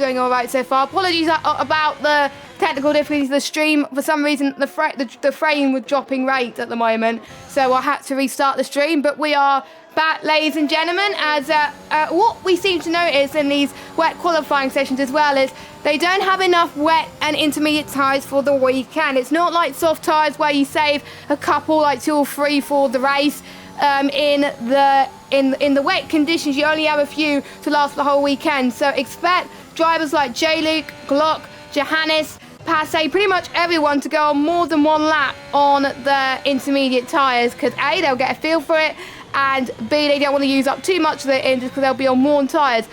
doing all right so far. Apologies about the technical difficulties of the stream. For some reason, the frame was dropping rate at the moment, so I had to restart the stream. But we are back, ladies and gentlemen, as what we seem to notice in these wet qualifying sessions as well is they don't have enough wet and intermediate tyres for the weekend. It's not like soft tyres where you save a couple, like 2 or 3 for the race. In the wet conditions, you only have a few to last the whole weekend. So expect drivers like J-Luke, Glock, Johannes, Passe, pretty much everyone to go on more than one lap on the intermediate tyres, because A, they'll get a feel for it, and B, they don't want to use up too much of their engines because they'll be on worn tyres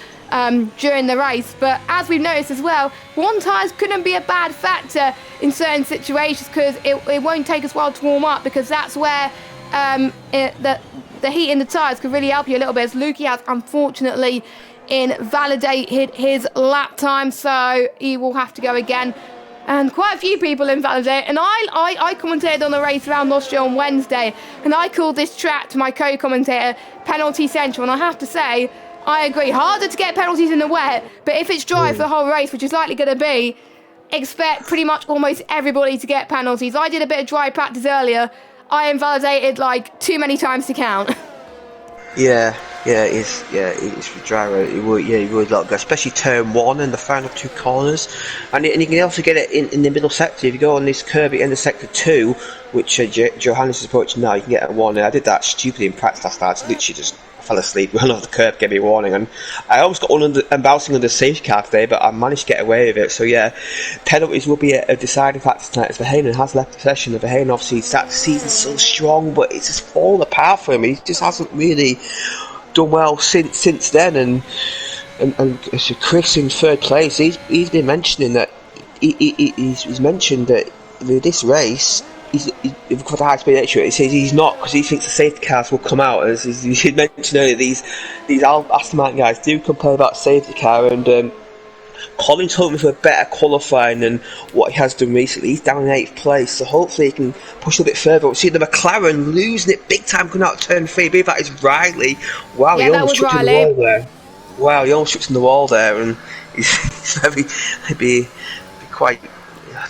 during the race. But as we've noticed as well, worn tyres couldn't be a bad factor in certain situations, because it won't take us a while to warm up, because that's where the heat in the tyres could really help you a little bit, as Lukey has unfortunately invalidated his lap time, so he will have to go again. And quite a few people invalidate. And I commentated on the race around Austria on Wednesday, and I called this track to my co-commentator Penalty Central, and I have to say, I agree. Harder to get penalties in the wet, but if it's dry for the whole race, which is likely going to be, expect pretty much almost everybody to get penalties. I did a bit of dry practice earlier. I invalidated like too many times to count. It's dry road. You would look, especially turn 1 and the final 2 corners, and you can also get it in the middle sector. If you go on this curve at the end of sector 2, which Johannes is approaching now, you can get a warning. I did that stupidly in practice last night. I literally just fell asleep, ran off the curb, gave me a warning, and I almost got bouncing under the safety car today, but I managed to get away with it. So yeah, penalties will be a deciding factor tonight, as Verheyen has left possession. Of Verheyen obviously started the season so strong, but it's just fallen apart for him. He just hasn't really done well since then, and Chris in 3rd place, he's been mentioning that he's mentioned that with this race he's for the high speed extra. He says he's not, because he thinks the safety cars will come out. As you mentioned earlier, these Aston Martin guys do complain about safety car, and Colin's hoping for a better qualifying than what he has done recently. He's down in 8th place, so hopefully he can push a bit further. We'll see the McLaren losing it big time coming out of turn 3. I believe that is Riley. Wow, yeah, he almost tripped in the wall there. Wow, he almost tripped in the wall there, and he's be quite.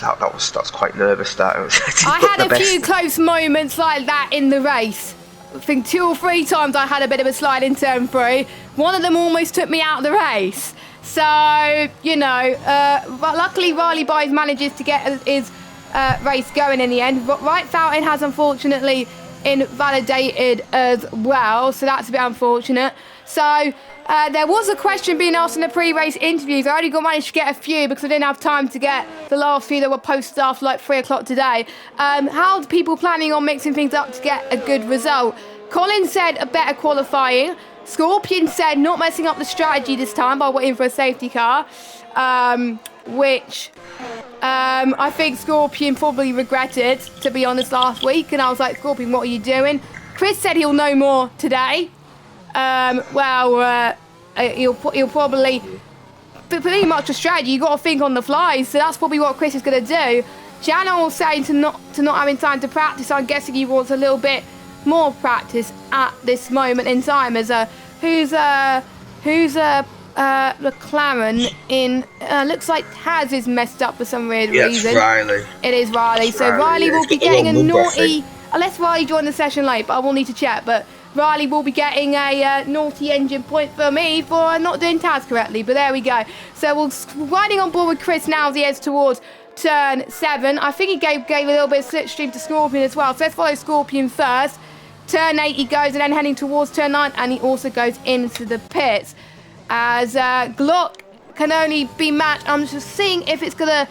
That's quite nervous. That I had a few close moments like that in the race. I think 2 or 3 times I had a bit of a slide in turn 3. One of them almost took me out of the race. So, but luckily Riley Byes manages to get his race going in the end. But Wright Fountain has unfortunately invalidated as well, so that's a bit unfortunate. So there was a question being asked in the pre-race interviews. I only managed to get a few because I didn't have time to get the last few that were posted after like 3 o'clock today. How are people planning on mixing things up to get a good result? Colin said a better qualifying. Scorpion said not messing up the strategy this time by waiting for a safety car, which I think Scorpion probably regretted, to be honest, last week. And I was like, Scorpion, what are you doing? Chris said he'll know more today. He'll probably, pretty much a strategy, you got to think on the fly. So that's probably what Chris is going to do. Jana was saying to not having time to practice. I'm guessing he wants a little bit more practice at this moment in time. As who's McLaren in looks like Taz is messed up for some weird reason. It's Riley. It is Riley. So Riley will be getting a naughty, unless Riley joined the session late, but I will need to check. But Riley will be getting a naughty engine point for me for not doing Taz correctly. But there we go. So we're riding on board with Chris now as he heads towards turn 7. I think he gave a little bit of slipstream to Scorpion as well. So let's follow Scorpion first. Turn 8 he goes, and then heading towards turn 9, and he also goes into the pits. As Glock can only be matched. I'm just seeing if it's going to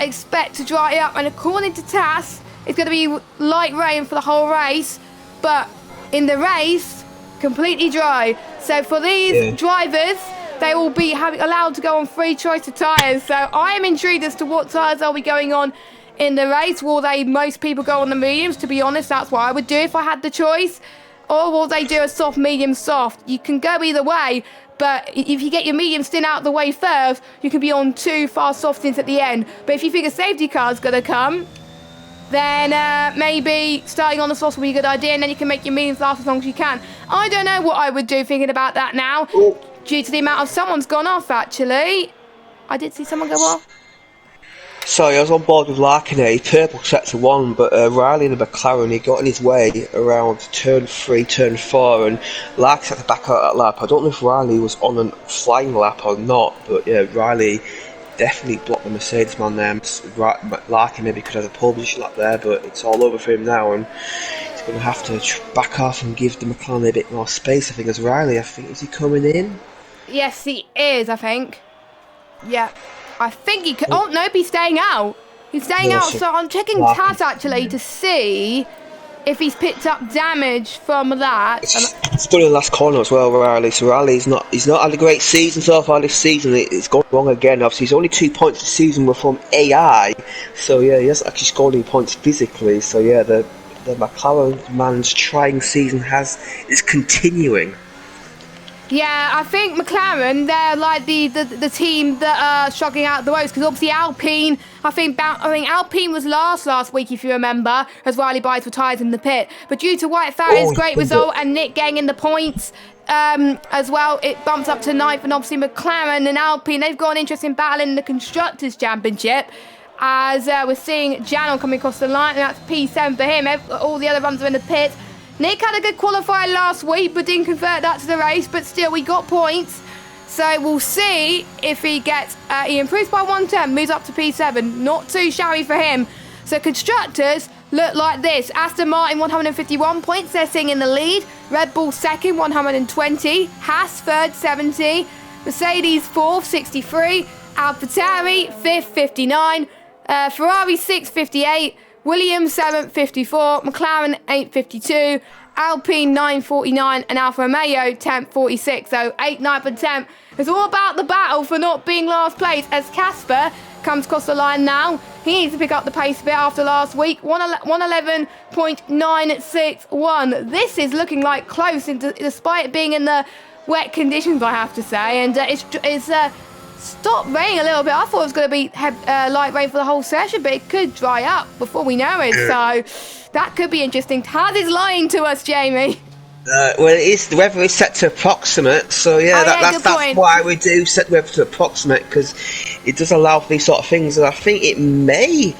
expect to dry up, and according to TAS, it's going to be light rain for the whole race, but in the race, completely dry. So for these drivers, they will be allowed to go on free choice of tyres. So I am intrigued as to what tyres are we going on in the race. Will most people go on the mediums? To be honest, that's what I would do if I had the choice. Or will they do a soft, medium, soft? You can go either way, but if you get your medium stint out of the way first, you can be on 2 fast soft stints at the end. But if you think a safety car is going to come, then maybe starting on the soft will be a good idea, and then you can make your mediums last as long as you can. I don't know what I would do thinking about that now, due to the amount of someone's gone off, actually. I did see someone go off. Sorry, I was on board with Larkin here. He purple sector 1, but Riley in the McLaren, he got in his way around turn 3, turn 4, and Larkin had to back out that lap. I don't know if Riley was on a flying lap or not, but yeah, Riley definitely blocked the Mercedes man there. Larkin maybe could have a pole position up there, but it's all over for him now, and he's going to have to back off and give the McLaren a bit more space, I think, as Riley. I think, is he coming in? Yes, he is, I think. Yeah. I think he could. Oh, nope, he's staying out. He's staying out, so I'm checking Taz actually to see if he's picked up damage from that. It's done in the last corner as well, Riley. So Riley's he's not had a great season so far this season. It's gone wrong again. Obviously, he's only 2 points this season were from AI. So yeah, he hasn't actually scored any points physically. So yeah, the McLaren man's trying season is continuing. Yeah, I think McLaren, they're like the team that are struggling out the most, because obviously Alpine, I think Alpine was last week, if you remember, as Riley Byes retired in the pit. But due to White Farron's great result and Nick getting in the points as well, it bumps up to 9th. And obviously McLaren and Alpine, they've got an interesting battle in the Constructors' Championship, as we're seeing Janel coming across the line, and that's P7 for him. All the other runs are in the pit. Nick had a good qualifier last week, but didn't convert that to the race. But still, we got points. So we'll see if he gets... he improves by 110, moves up to P7. Not too shabby for him. So constructors look like this. Aston Martin, 151 points. They're sitting in the lead. Red Bull second, 120. Haas third, 70. Mercedes fourth, 63. AlphaTauri fifth, 59. Ferrari 6th, 58. Williams 7th, 54, McLaren 8th, 52, Alpine 9th, 49, and Alfa Romeo 10th, 46. So 8th, 9th, and 10th. It's all about the battle for not being last place, as Casper comes across the line now. He needs to pick up the pace a bit after last week. 111.961. This is looking like close, despite it being in the wet conditions, I have to say. And it's stopped raining a little bit. I thought it was going to be light rain for the whole session, but it could dry up before we know it. So that could be interesting. Taz is lying to us, Jamie. Well, the weather is set to approximate, so yeah, that's why we do set the weather to approximate, because it does allow for these sort of things, and I think it may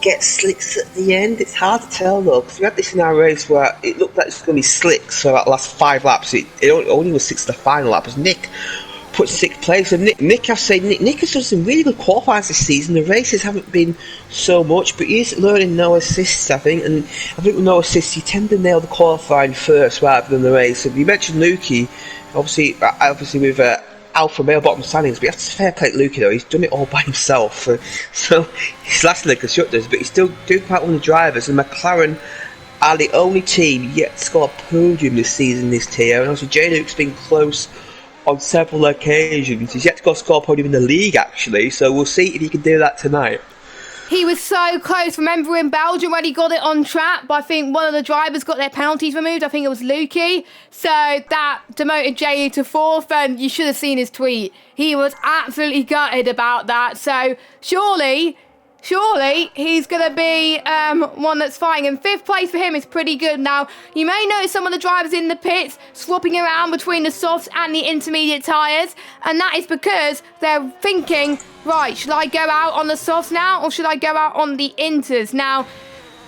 get slicks at the end. It's hard to tell though, because we had this in our race where it looked like it was going to be slicks for that last 5 laps. It only was 6 to the final lap, as Nick put 6th place. And Nick has done some really good qualifiers this season. The races haven't been so much, but he's learning no assists, I think. And I think with no assists, you tend to nail the qualifying first rather than the race. So you mentioned Lukey, obviously with Alfa Romeo bottom standings, but you have to fair play to Lukey though. He's done it all by himself. So he's last in the constructors, but he's still doing quite one of the drivers. And McLaren are the only team yet to score a podium this season, this tier. And also J Luke's been close on several occasions. He's yet to go score a podium in the league, actually, so we'll see if he can do that tonight. He was so close. Remember in Belgium when he got it on track, but I think one of the drivers got their penalties removed. I think it was Lukey. So that demoted J.U. to 4th, and you should have seen his tweet. He was absolutely gutted about that. So surely he's going to be one that's fighting. And 5th place for him is pretty good. Now, you may notice some of the drivers in the pits swapping around between the softs and the intermediate tyres. And that is because they're thinking, right, should I go out on the softs now or should I go out on the inters? Now,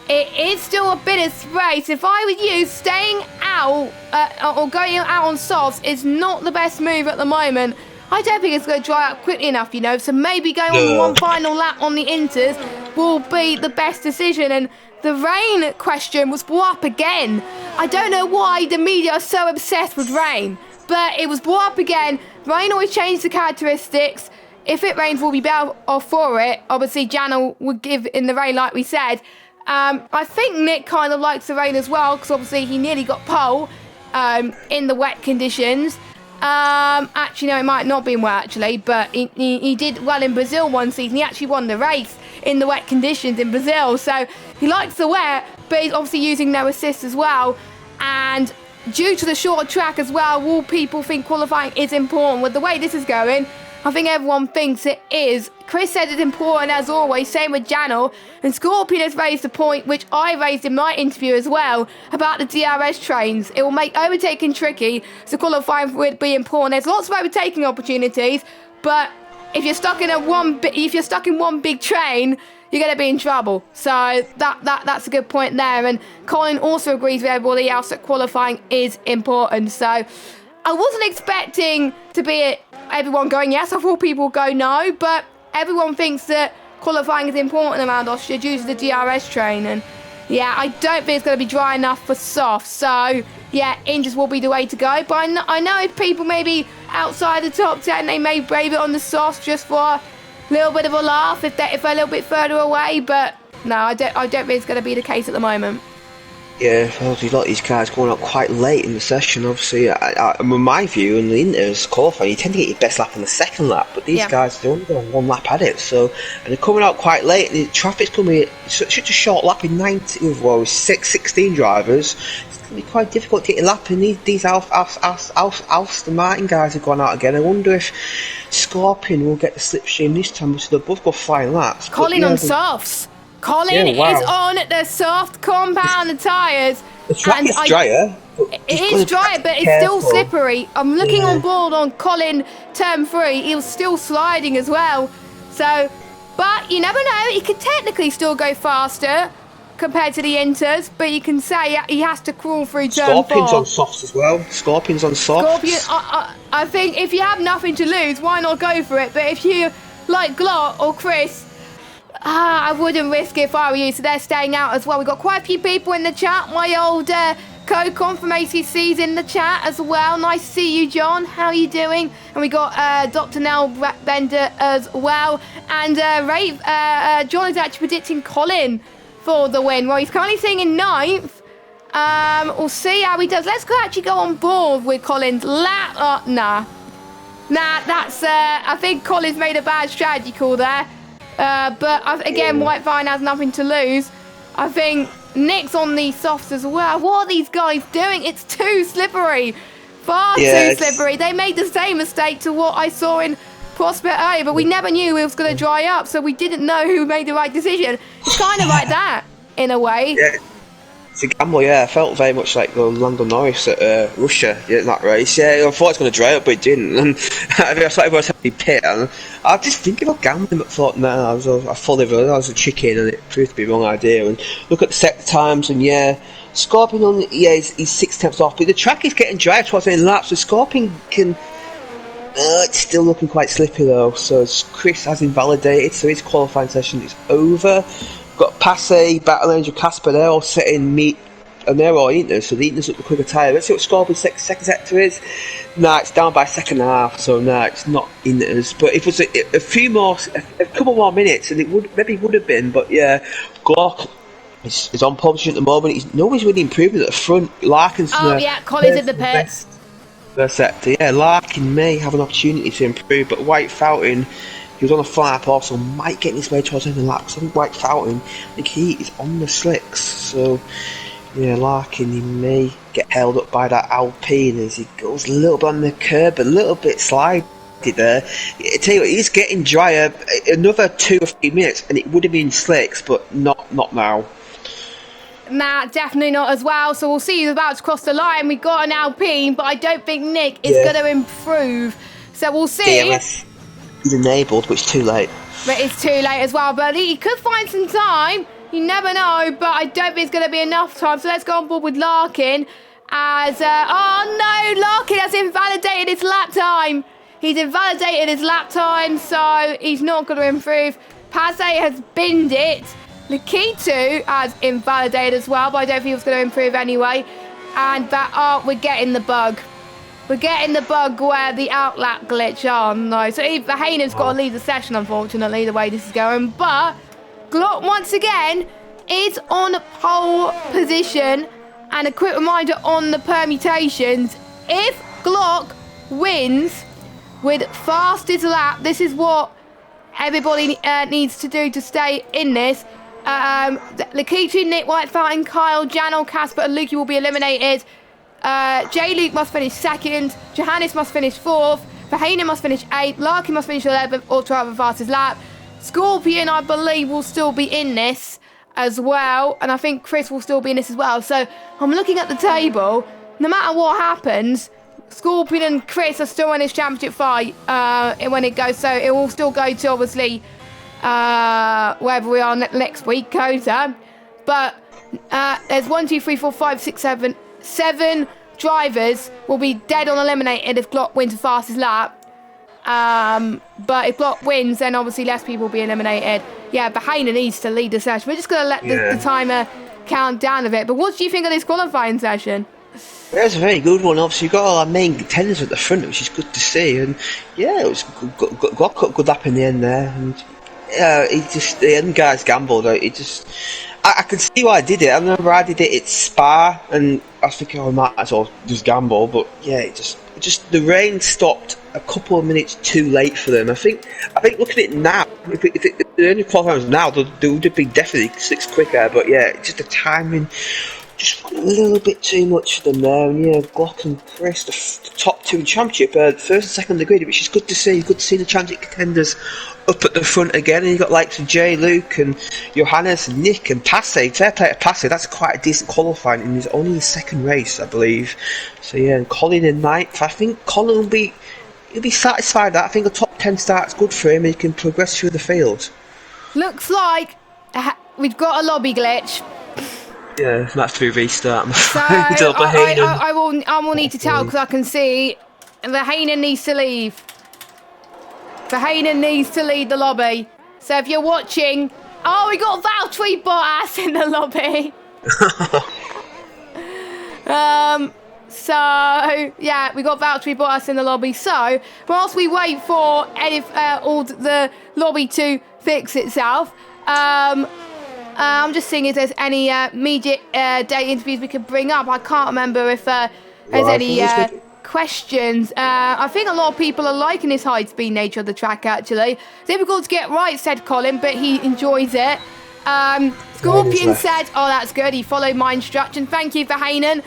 it is still a bit of race. If I were you, staying out or going out on softs is not the best move at the moment. I don't think it's going to dry up quickly enough, so maybe going on one final lap on the inters will be the best decision. And the rain question was brought up again. I don't know why the media are so obsessed with rain, but it was brought up again. Rain always changes the characteristics. If it rains, we'll be better off for it. Obviously, Janel would give in the rain, like we said. I think Nick kind of likes the rain as well, because obviously he nearly got pole in the wet conditions. Actually, no, it might not have been wet, actually, but he did well in Brazil one season. He actually won the race in the wet conditions in Brazil, so he likes the wet, but he's obviously using no assist as well. And due to the shorter track as well, will people think qualifying is important? With the way this is going, I think everyone thinks it is. Chris said it's important as always, same with Janel. And Scorpion has raised the point, which I raised in my interview as well, about the DRS trains. It will make overtaking tricky, so qualifying would be important. There's lots of overtaking opportunities, but if you're stuck in one big train, you're going to be in trouble. So that's a good point there. And Colin also agrees with everybody else that qualifying is important. So I wasn't expecting to be everyone going yes. I thought people would go no, but everyone thinks that qualifying is important around Austria due to the DRS train. And yeah, I don't think it's going to be dry enough for soft. So yeah, Injures will be the way to go. But I know if people maybe outside the top 10, they may brave it on the soft just for a little bit of a laugh if they're a little bit further away. But no, I don't think it's going to be the case at the moment. Yeah, obviously a lot of these cars going out quite late in the session. Obviously, in my view, in the Inters qualifying, you tend to get your best lap on the second lap, but these guys, they're only going one lap at it. So, and they're coming out quite late, and the traffic's coming in such a short lap in 16 drivers. It's going to be quite difficult to get your lap, and these Aston Martin guys have gone out again. I wonder if Scorpion will get the slipstream this time, because they'll both go flying laps. Colin on softs. Colin is on the soft compound and tyres. The track is drier. It is drier, but it's still slippery. I'm looking on board on Colin turn 3. He was still sliding as well. So, but you never know. He could technically still go faster compared to the Inters, but you can say he has to crawl through turn 4. Scorpion's on softs as well. Scorpion's on softs. Scorpion, I think if you have nothing to lose, why not go for it? But if you, like Glot or Chris, I wouldn't risk it if I were you, so they're staying out as well. We've got quite a few people in the chat. My old co-con from ACC's in the chat as well. Nice to see you, John. How are you doing? And we got Dr. Nell Bender as well. And John is actually predicting Colin for the win. Well, he's currently sitting in 9th. We'll see how he does. Let's actually go on board with Colin's lap. Nah, that's... I think Colin's made a bad strategy call there. But again, White Vine has nothing to lose. I think Nick's on these softs as well. What are these guys doing? It's too slippery. Far too slippery. They made the same mistake to what I saw in Prospect earlier, but we never knew it was going to dry up, so we didn't know who made the right decision. It's kind of like that, in a way. Yeah. It's a gamble, I felt very much like Lando Norris at Russia in that race. Yeah, I thought it was going to dry up, but it didn't. And I saw everyone telling me pit, and I was just thinking about gambling, but thought, no, I fully realised I was a chicken, and it proved to be the wrong idea. And look at the sector times, and Scorpion he's 6 tenths off, but the track is getting dry towards the end of the lap, so Scorpion can. It's still looking quite slippy though, so Chris has invalidated, so his qualifying session is over. Got Passe, Battle Angel, Casper, they're all setting meat, and they're all Inters, so the Inters look the quicker tyre. Let's see what Scorpion's second sector is. It's down by second half, so it's not Inters. But if it was a couple more minutes, and it would have been, but Glock is on pole position at the moment. Nobody's really improving at the front. Larkin's Colin's in the pits. First sector, Larkin may have an opportunity to improve, but White Fountain, he was on a flap, also might get his way towards the end of the lap. I think White Fountain, I think he is on the slicks, so Larkin, he may get held up by that Alpine as he goes a little bit on the curb, a little bit slidey there. I tell you what, he's getting drier. Another 2 or 3 minutes, and it would have been slicks, but not now. Nah, definitely not as well. So we'll see who's about to cross the line. We've got an Alpine, but I don't think Nick is going to improve. So we'll see. DMS is enabled, but it's too late. But it's too late as well. But he could find some time. You never know. But I don't think it's going to be enough time. So let's go on board with Larkin. As Larkin has invalidated his lap time. He's invalidated his lap time, so he's not going to improve. Passe has binned it. Lakitu has invalidated as well, but I don't think he was going to improve anyway. And we're getting the bug. We're getting the bug where the outlap glitch. Oh no. So Vahanen's got to leave the session, unfortunately, the way this is going. But Glock, once again, is on pole position. And a quick reminder on the permutations. If Glock wins with fastest lap, this is what everybody needs to do to stay in this. Lakitu, Nick, White Fountain, Kyle, Janel, Casper, and Lukey will be eliminated. J-Luke must finish 2nd. Johannes must finish 4th. Vahanen must finish 8th. Larkin must finish 11th or to have a fastest lap. Scorpion, I believe, will still be in this as well. And I think Chris will still be in this as well. So I'm looking at the table. No matter what happens, Scorpion and Chris are still in this championship fight when it goes. So it will still go to, obviously, wherever we are next week, Kota. But there's 7 drivers will be dead on eliminated if Glock wins the fastest lap. But if Glock wins, then obviously less people will be eliminated. Yeah, Bahena needs to lead the session. We're just going to let the timer count down a bit. But what do you think of this qualifying session? It's a very good one. Obviously, you've got all our main contenders at the front, which is good to see. And yeah, it was got good up in the end there. And the end guys gambled. I can see why I did it. I remember I did it at Spa, and I was thinking, I might as well just gamble. But yeah, it just the rain stopped a couple of minutes too late for them. I think looking at it now, if the only qualifying was now, there would have been definitely 6 quicker. But yeah, just the timing. Just a little bit too much for them there, and yeah, Glock and Chris, the top 2 in championship, first and second on the grid, which is good to see. Good to see the championship contenders up at the front again, and you got likes of Jay, Luke, and Johannes, and Nick, and Passe. Fair play to Passe. That's quite a decent qualifying, and he's only his second race, I believe. So yeah, and Colin in 9th. I think Colin he'll be satisfied with that. I think a top 10 start's good for him, and he can progress through the field. Looks like we've got a lobby glitch. Yeah, that's through restart. So I will need to tell because I can see Bahena needs to leave. Bahena needs to lead the lobby. So if you're watching, we got Valtteri Bottas in the lobby. So yeah, we got Valtteri Bottas in the lobby. So whilst we wait for all the lobby to fix itself, I'm just seeing if there's any media day interviews we could bring up. I can't remember if there's any questions. I think a lot of people are liking this high-speed nature of the track, actually. Difficult to get right, said Colin, but he enjoys it. Scorpion said, that's good. He followed my instruction. Thank you for Hainan.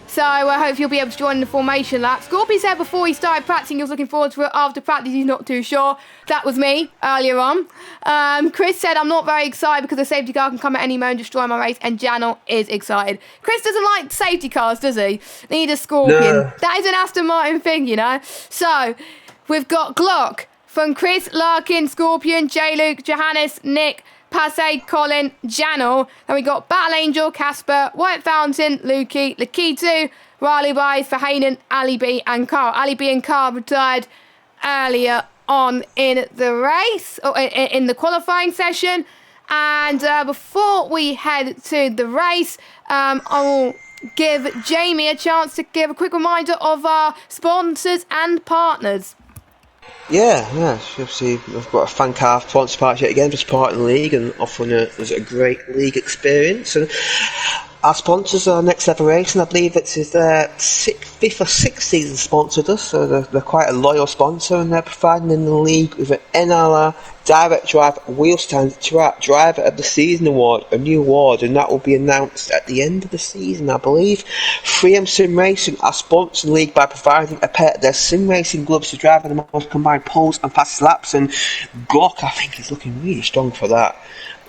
So I hope you'll be able to join the formation lap. Scorpion said before he started practicing he was looking forward to it. After practice he's not too sure. That was me earlier on. Chris said I'm not very excited because the safety car can come at any moment and destroy my race, and Janel is excited. Chris doesn't like safety cars, does he? Neither Scorpion. No. That is an Aston Martin thing, you know. So we've got Glock from Chris, Larkin, Scorpion, J-Luke, Johannes, Nick, Passe, Colin, Janel. Then we got Battle Angel, Casper, White Fountain, Lukey, Lakitu, Riley Wise, Verhainen, Ali B and Carl. Ali B and Carl retired earlier on in the race, or in the qualifying session. And before we head to the race, I will give Jamie a chance to give a quick reminder of our sponsors and partners. Yeah, obviously I've got a fan car sponsor partnership again for supporting the league and offering a great league experience. And our sponsors are Next Level Racing. I believe it's their 5th or 6th season sponsored us, so they're quite a loyal sponsor, and they're providing in the league with an NLR Direct Drive Wheel Stand Driver of the Season award, a new award, and that will be announced at the end of the season, I believe. 3M Sim Racing are sponsoring the league by providing a pair of their sim racing gloves to drive the most combined poles and fastest laps, and Glock, I think, is looking really strong for that.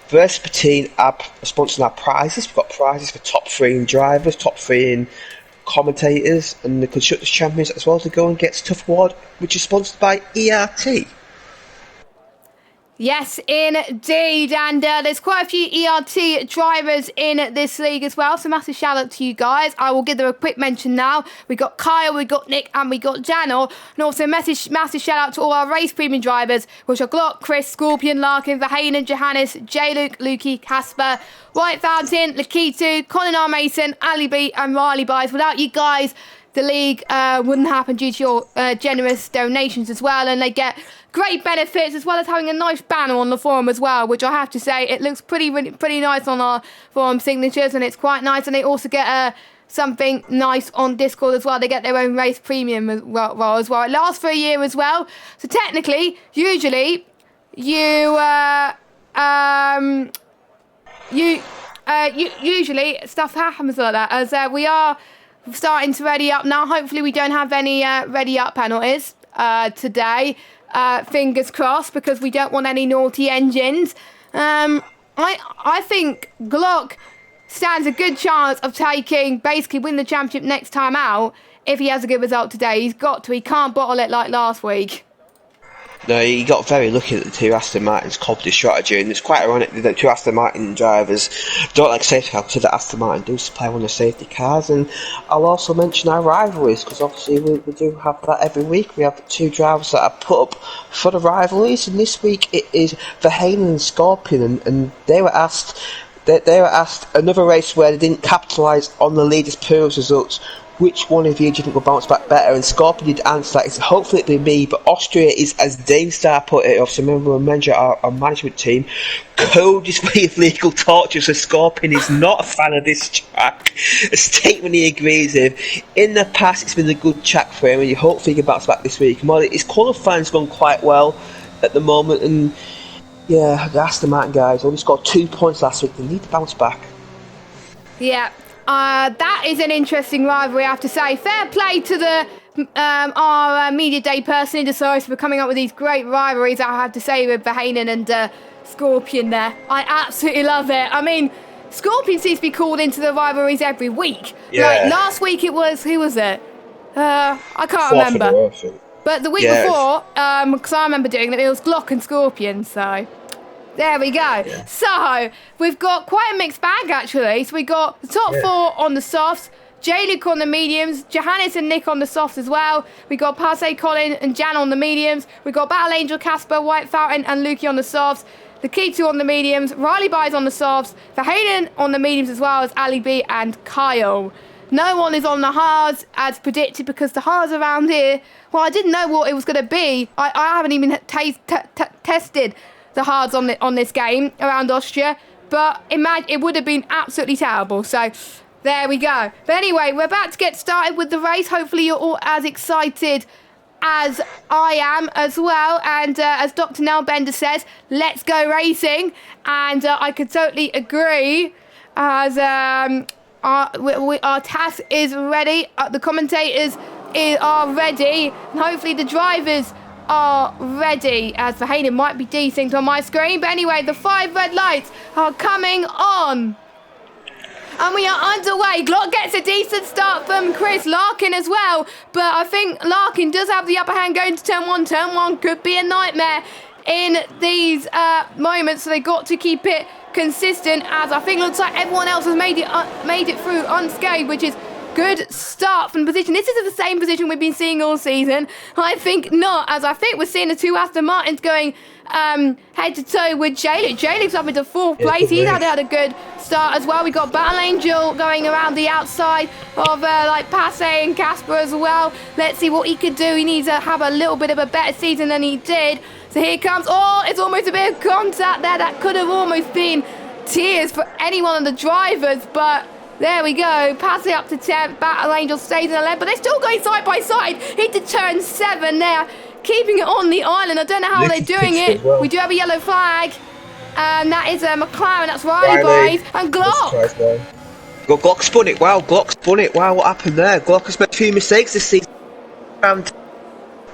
Versatine are sponsoring our prizes. We've got prizes for top 3 in drivers, top 3 in commentators, and the Constructors Champions as well to go and get Tough Award, which is sponsored by ERT. Yes, indeed, and there's quite a few ERT drivers in this league as well, so massive shout out to you guys. I will give them a quick mention now. We got Kyle, we got Nick, and we got Janel, and also massive shout out to all our race premium drivers, which are Glock, Chris, Scorpion, Larkin, Verhainen, Johannes, J-Luke, Lukey, Casper, White Fountain, Lakitu, Colin R. Mason, Ali B, and Riley Byes. Without you guys, the league wouldn't happen due to your generous donations as well, and they get great benefits as well as having a nice banner on the forum as well, which I have to say it looks pretty nice on our forum signatures, and it's quite nice. And they also get something nice on Discord as well. They get their own race premium as well. It lasts for a year as well. So technically, usually usually stuff happens like that, as we are starting to ready up now. Hopefully we don't have any ready up penalties today. Fingers crossed, because we don't want any naughty engines. I think Glock stands a good chance of basically win the championship next time out if he has a good result today. He's got to. He can't bottle it like last week. No, he got very lucky that the two Aston Martins copied his strategy, and it's quite ironic that the two Aston Martin drivers don't like safety cars because the Aston Martin do supply one of the safety cars. And I'll also mention our rivalries, because obviously we do have that every week. We have two drivers that are put up for the rivalries, and this week it is Verheyen and Scorpion, and they were asked another race where they didn't capitalise on the leaders' previous results. Which one of you do you think will bounce back better? And Scorpion did answer that. It's hopefully it'll be me, but Austria is, as Dave Starr put it, obviously remember we mentioned our management team, coded with legal torture, so Scorpion is not a fan of this track. A statement he agrees with. In the past, it's been a good track for him, and you hopefully he can bounce back this week. His qualifying's gone quite well at the moment, and yeah, the Aston Martin guys only scored 2 points last week. They need to bounce back. Yeah. That is an interesting rivalry, I have to say. Fair play to our media day person who decides for coming up with these great rivalries, I have to say, with Verheyen and Scorpion there. I absolutely love it. I mean, Scorpion seems to be called into the rivalries every week. Yeah. Like, last week it was, who was it? I can't remember. But the week before, because I remember doing it was Glock and Scorpion, so... There we go. Yeah. So, we've got quite a mixed bag, actually. So, we got the top four on the softs, J-Luke on the mediums, Johannes and Nick on the softs as well. We got Passe, Colin and Jan on the mediums. We got Battle Angel, Casper, White Fountain and Lukey on the softs. The Ketu on the mediums, Riley Byes on the softs, Verheyen on the mediums as well as Ali B and Kyle. No one is on the hards as predicted because the hards around here, well, I didn't know what it was going to be. I haven't even tested the hards on this game around Austria, but it would have been absolutely terrible. So there we go. But anyway, we're about to get started with the race. Hopefully you're all as excited as I am as well. And as Dr. Nell Bender says, let's go racing. And I could totally agree, as our task is ready. The commentators are ready, and hopefully the drivers are ready, as Verheyen might be desynced on my screen. But anyway, the 5 red lights are coming on. And we are underway. Glock gets a decent start from Chris Larkin as well. But I think Larkin does have the upper hand going to turn 1. Turn 1 could be a nightmare in these moments. So they got to keep it consistent, as I think looks like everyone else has made it through unscathed, which is good start from position. This is the same position we've been seeing all season. I think not, as I think we're seeing the two Aston Martins going head to toe with J-Luke. J-Luke's up into 4th place. He's had a good start as well. We got Battle Angel going around the outside of like Passe and Casper as well. Let's see what he could do. He needs to have a little bit of a better season than he did. So here comes, it's almost a bit of contact there. That could have almost been tears for any one of the drivers, but there we go. Passe up to 10th. Battle Angel stays in the lead, but they're still going side by side. Into turn 7 there, keeping it on the island. I don't know how they're doing it. Well. We do have a yellow flag, and that is a McLaren. That's Riley Byes and Glock. Glock spun it. Wow, Glock spun it. Wow, what happened there? Glock has made a few mistakes this season.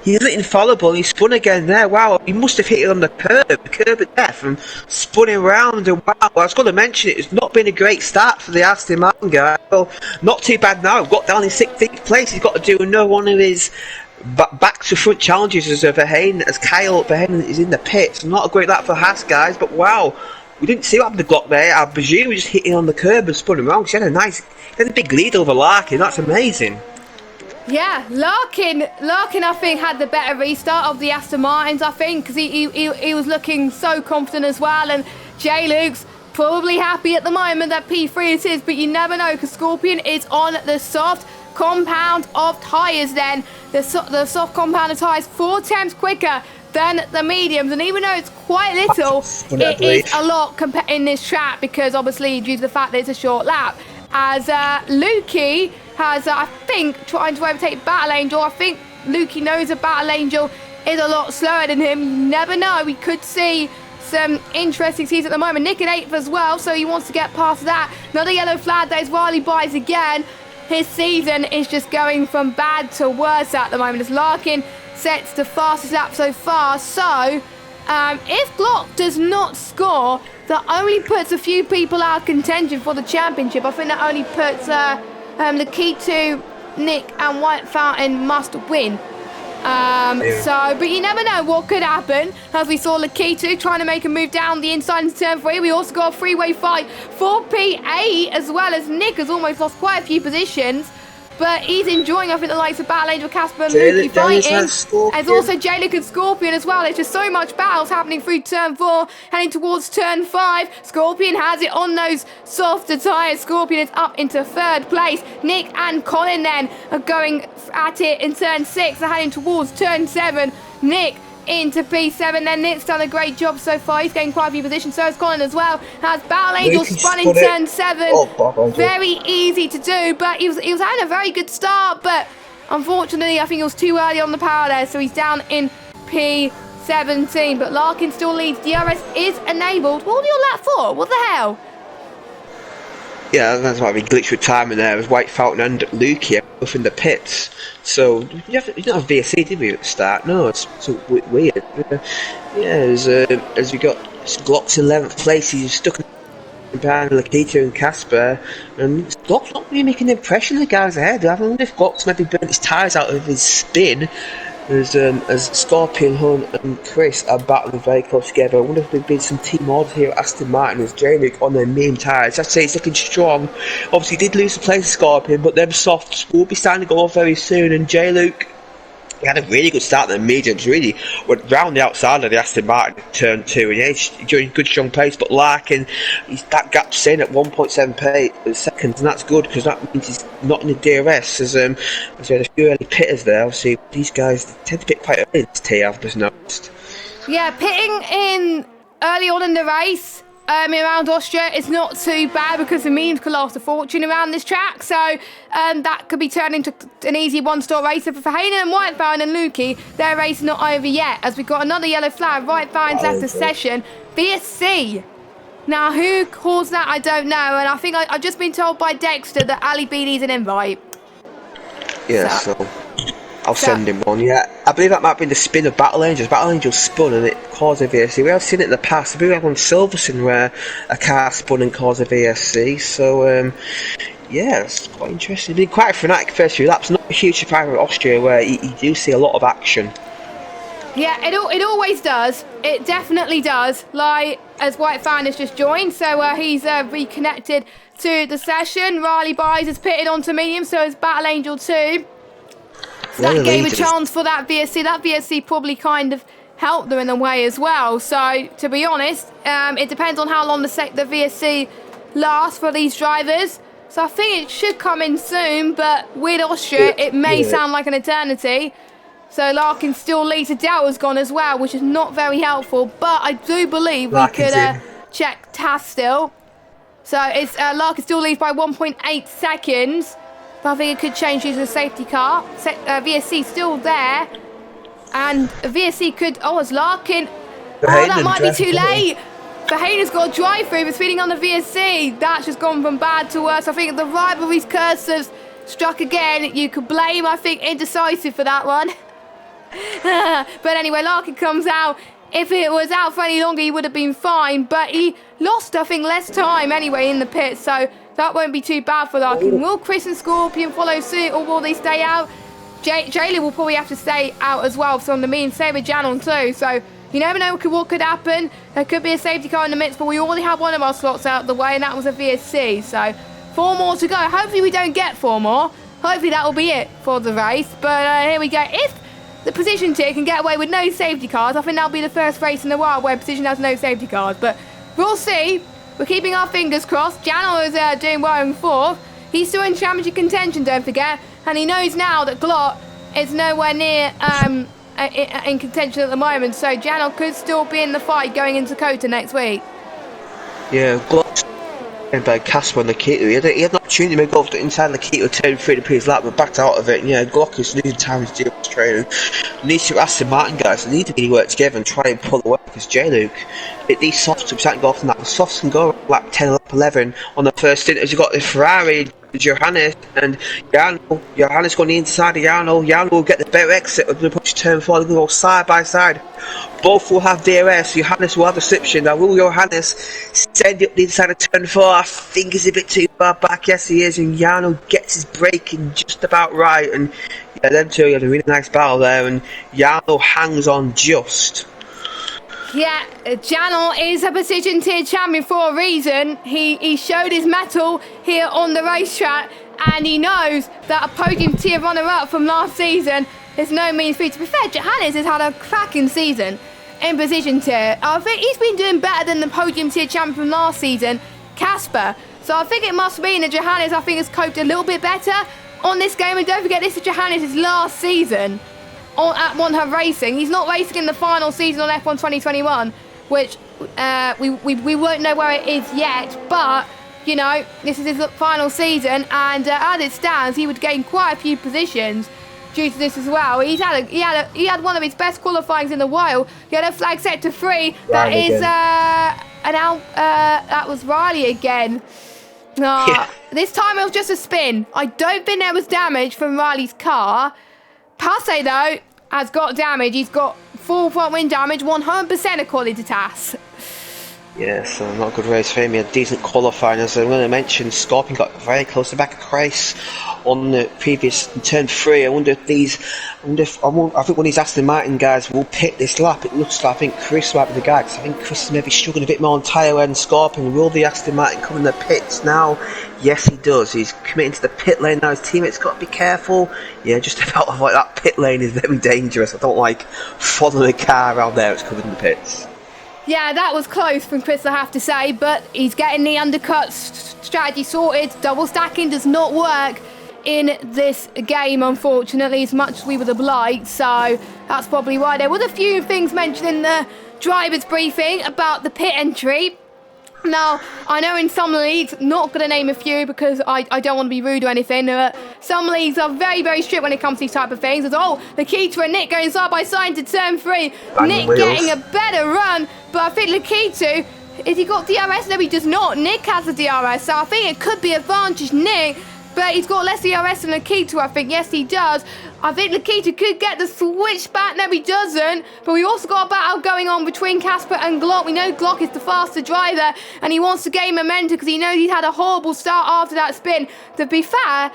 He's infallible. He spun again there. Wow, he must have hit it on the curb of death, and spun it around. And wow, I was going to mention it. It's not been a great start for the Aston Martin guy. Well, not too bad now. Got down in 16th place. He's got to do another one of his back to front challenges as Verheyen, as Kyle Verheyen is in the pits. Not a great lap for Haas guys, but wow, we didn't see what happened to Glock there. I presume we just hit it on the curb and spun around. She had a big lead over Larkin. That's amazing. Yeah, Larkin, I think, had the better restart of the Aston Martins, I think, because he was looking so confident as well. And J-Luke's probably happy at the moment that P3 is his, but you never know, because Scorpion is on the soft compound of tyres then. The soft compound of tyres 4 tenths quicker than the mediums, and even though it's quite little, it is a lot in this track, because obviously due to the fact that it's a short lap. As Lukey has, I think, trying to overtake Battle Angel. I think Lukey knows that Battle Angel is a lot slower than him. You never know. We could see some interesting season at the moment. Nick in 8th as well, so he wants to get past that. Another yellow flag. There's Riley Byes again. His season is just going from bad to worse at the moment, as Larkin sets the fastest lap so far. So, if Glock does not score, that only puts a few people out of contention for the championship. I think that only puts the key to Nick and White Fountain must win. But you never know what could happen. As we saw Lakitu trying to make a move down the inside into turn 3. We also got a three-way fight for P8, as well as Nick has almost lost quite a few positions. But he's enjoying, I think, the likes of Battle Angel, Casper and Lukey fighting. There's also J-Luke and Scorpion as well. There's just so much battles happening through turn 4, heading towards turn 5. Scorpion has it on those softer tyres. Scorpion is up into 3rd place. Nick and Colin then are going at it in turn 6. They're heading towards turn 7. Nick into P7, then Nick's done a great job so far. He's getting quite a few positions, so has Colin as well. Has Battle Angel spun in turn 7. Very easy to do, but he was having a very good start, but unfortunately I think it was too early on the power there, so he's down in P17. But Larkin still leads. DRS is enabled. What were you on lap 4? What the hell? Yeah, that's why we glitched with timing there. It was White Fountain and Lukey both in the pits. So, you don't have VSC, did we, at the start? No, it's so weird. As we got Glock's 11th place, he's stuck behind Lakitu and Casper. And Glock's not really making an impression of the guys ahead. I wonder if Glock's maybe burnt his tyres out of his spin. As Scorpion, Hunt and Chris are battling very close together. I wonder if there'd been some team odds here at Aston Martin as J-Luke on their main tyres. I'd say it's looking strong. Obviously, he did lose the place to Scorpion, but them softs will be starting to go off very soon. And J-Luke, he had a really good start in the mediums, really went round the outside of the Aston Martin in turn 2, and he's doing good strong pace. But Larkin, that gap's in at 1.7 seconds, and that's good because that means he's not in the DRS. As we had a few early pitters there, obviously these guys tend to pit quite early in this tier, I've just noticed. Yeah, pitting in early on in the race around Austria is not too bad because the mediums could last a fortune around this track, so that could be turned into an easy one-star race. So for Hayden and White Fountain and Lukey, their race is not over yet, as we've got another yellow flag. White Fountain's left the session. VSC. Now, who caused that, I don't know, and I think I've just been told by Dexter that Ali B needs an invite. Yeah, so I'll send him one. Yeah, I believe that might be the spin of Battle Angels. Battle Angels spun and it caused a VSC. We have seen it in the past. I believe we had on Silverstone where a car spun and caused a VSC. So yeah, that's quite interesting. It's been quite a frenetic first few laps. Not a huge surprise with Austria where you do see a lot of action. Yeah, it always does. It definitely does. Like, as White Fan has just joined, so he's reconnected to the session. Riley Byes has pitted onto medium, so is Battle Angel too. So that gave a chance for that VSC. That VSC probably kind of helped them in a way as well. So, to be honest, it depends on how long the VSC lasts for these drivers. So I think it should come in soon, but with Austria, it may sound like an eternity. So Larkin still leads. Delta's gone as well, which is not very helpful. But I do believe we could check TAS still. So it's Larkin still leads by 1.8 seconds. But I think it could change using a safety car. VSC still there. And VSC could... Oh, it's Larkin. Oh, that might be too late. Verheiden's got a drive-through. He's feeding on the VSC. That's just gone from bad to worse. I think the rivalry's curse has struck again. You could blame, I think, Indecisive for that one. But anyway, Larkin comes out. If it was out for any longer, he would have been fine. But he lost, I think, less time anyway in the pit. So that won't be too bad for Larkin. Will Chris and Scorpion follow suit, or will they stay out? Jaylee will probably have to stay out as well from the mean. Same with Janon too. So you never know what could happen. There could be a safety car in the midst, but we already have one of our slots out of the way, and that was a VSC. So 4 more to go. Hopefully we don't get 4 more. Hopefully that will be it for the race. But here we go. If the Precision tier can get away with no safety cars, I think that'll be the first race in a while where Precision has no safety cars. But we'll see. We're keeping our fingers crossed. Janon is doing well in 4th. He's still in championship contention, don't forget. And he knows now that Glot is nowhere near in contention at the moment. So Janon could still be in the fight going into Kota next week. Yeah, Glot's by Casper and Lakitu. He had an opportunity to make off the inside Lakitu, turn through the previous lap, but backed out of it. And yeah, Glock is losing time to do this training. Needs to Aston Martin guys. They need to really work together and try and pull away because J-Luke, these softs are starting to go off on that. The softs can go like 10, 11 on the first stint as you got the Ferrari Johannes, and Johannes going inside of Jarno will get the better exit of the push turn 4, they'll go side by side. Both will have DRS, Johannes will have the slipstream. Now will Johannes send up the inside of turn 4? I think he's a bit too far back, yes he is, and Jarno gets his braking just about right, and yeah, them two had a really nice battle there, and Jarno hangs on just. Yeah, Janel is a position tier champion for a reason. He showed his mettle here on the racetrack, and he knows that a podium tier runner-up from last season is no means feat. To be fair, Johannes has had a cracking season in position tier. I think he's been doing better than the podium tier champion from last season, Casper. So I think it must mean that Johannes, I think, has coped a little bit better on this game. And don't forget, this is Johannes' last season at OneHubRacing. He's not racing in the final season on F1 2021, which we won't know where it is yet, but you know, this is his final season, and as it stands, he would gain quite a few positions due to this as well. He had one of his best qualifyings in a while. He had a flag sector 3. That was Riley again. This time it was just a spin. I don't think there was damage from Riley's car. Passe, though, has got damage. He's got full front wing damage, 100% according to TAS. Yeah, so not a good race for him. He had decent qualifying. As I'm going to mention, Scorpion got very close to back of Chris on the previous turn 3. I think one of these Aston Martin guys will pick this lap. It looks like I think Chris might be the guy, because I think Chris is maybe struggling a bit more on tyre wear than Scorpion. Will the Aston Martin come in the pits now? Yes, he does. He's committing to the pit lane now. His teammates got to be careful. Yeah, just about avoid that pit lane is very dangerous. I don't like following a car around there. It's covered in the pits. Yeah, that was close from Chris, I have to say, but he's getting the undercut strategy sorted. Double stacking does not work in this game, unfortunately, as much as we would have liked, so that's probably why. There was a few things mentioned in the driver's briefing about the pit entry. Now, I know in some leagues, not going to name a few because I don't want to be rude or anything, but some leagues are very, very strict when it comes to these type of things. There's, Nikita and Nick going side by side into turn 3. Nick getting a better run, but I think Nikita, has he got DRS? No, he does not. Nick has the DRS, so I think it could be advantage Nick, but he's got less DRS than Nikita, I think. Yes, he does. I think Nikita could get the switch back. No, he doesn't. But we also got a battle going on between Casper and Glock. We know Glock is the faster driver, and he wants to gain momentum because he knows he's had a horrible start after that spin. To be fair,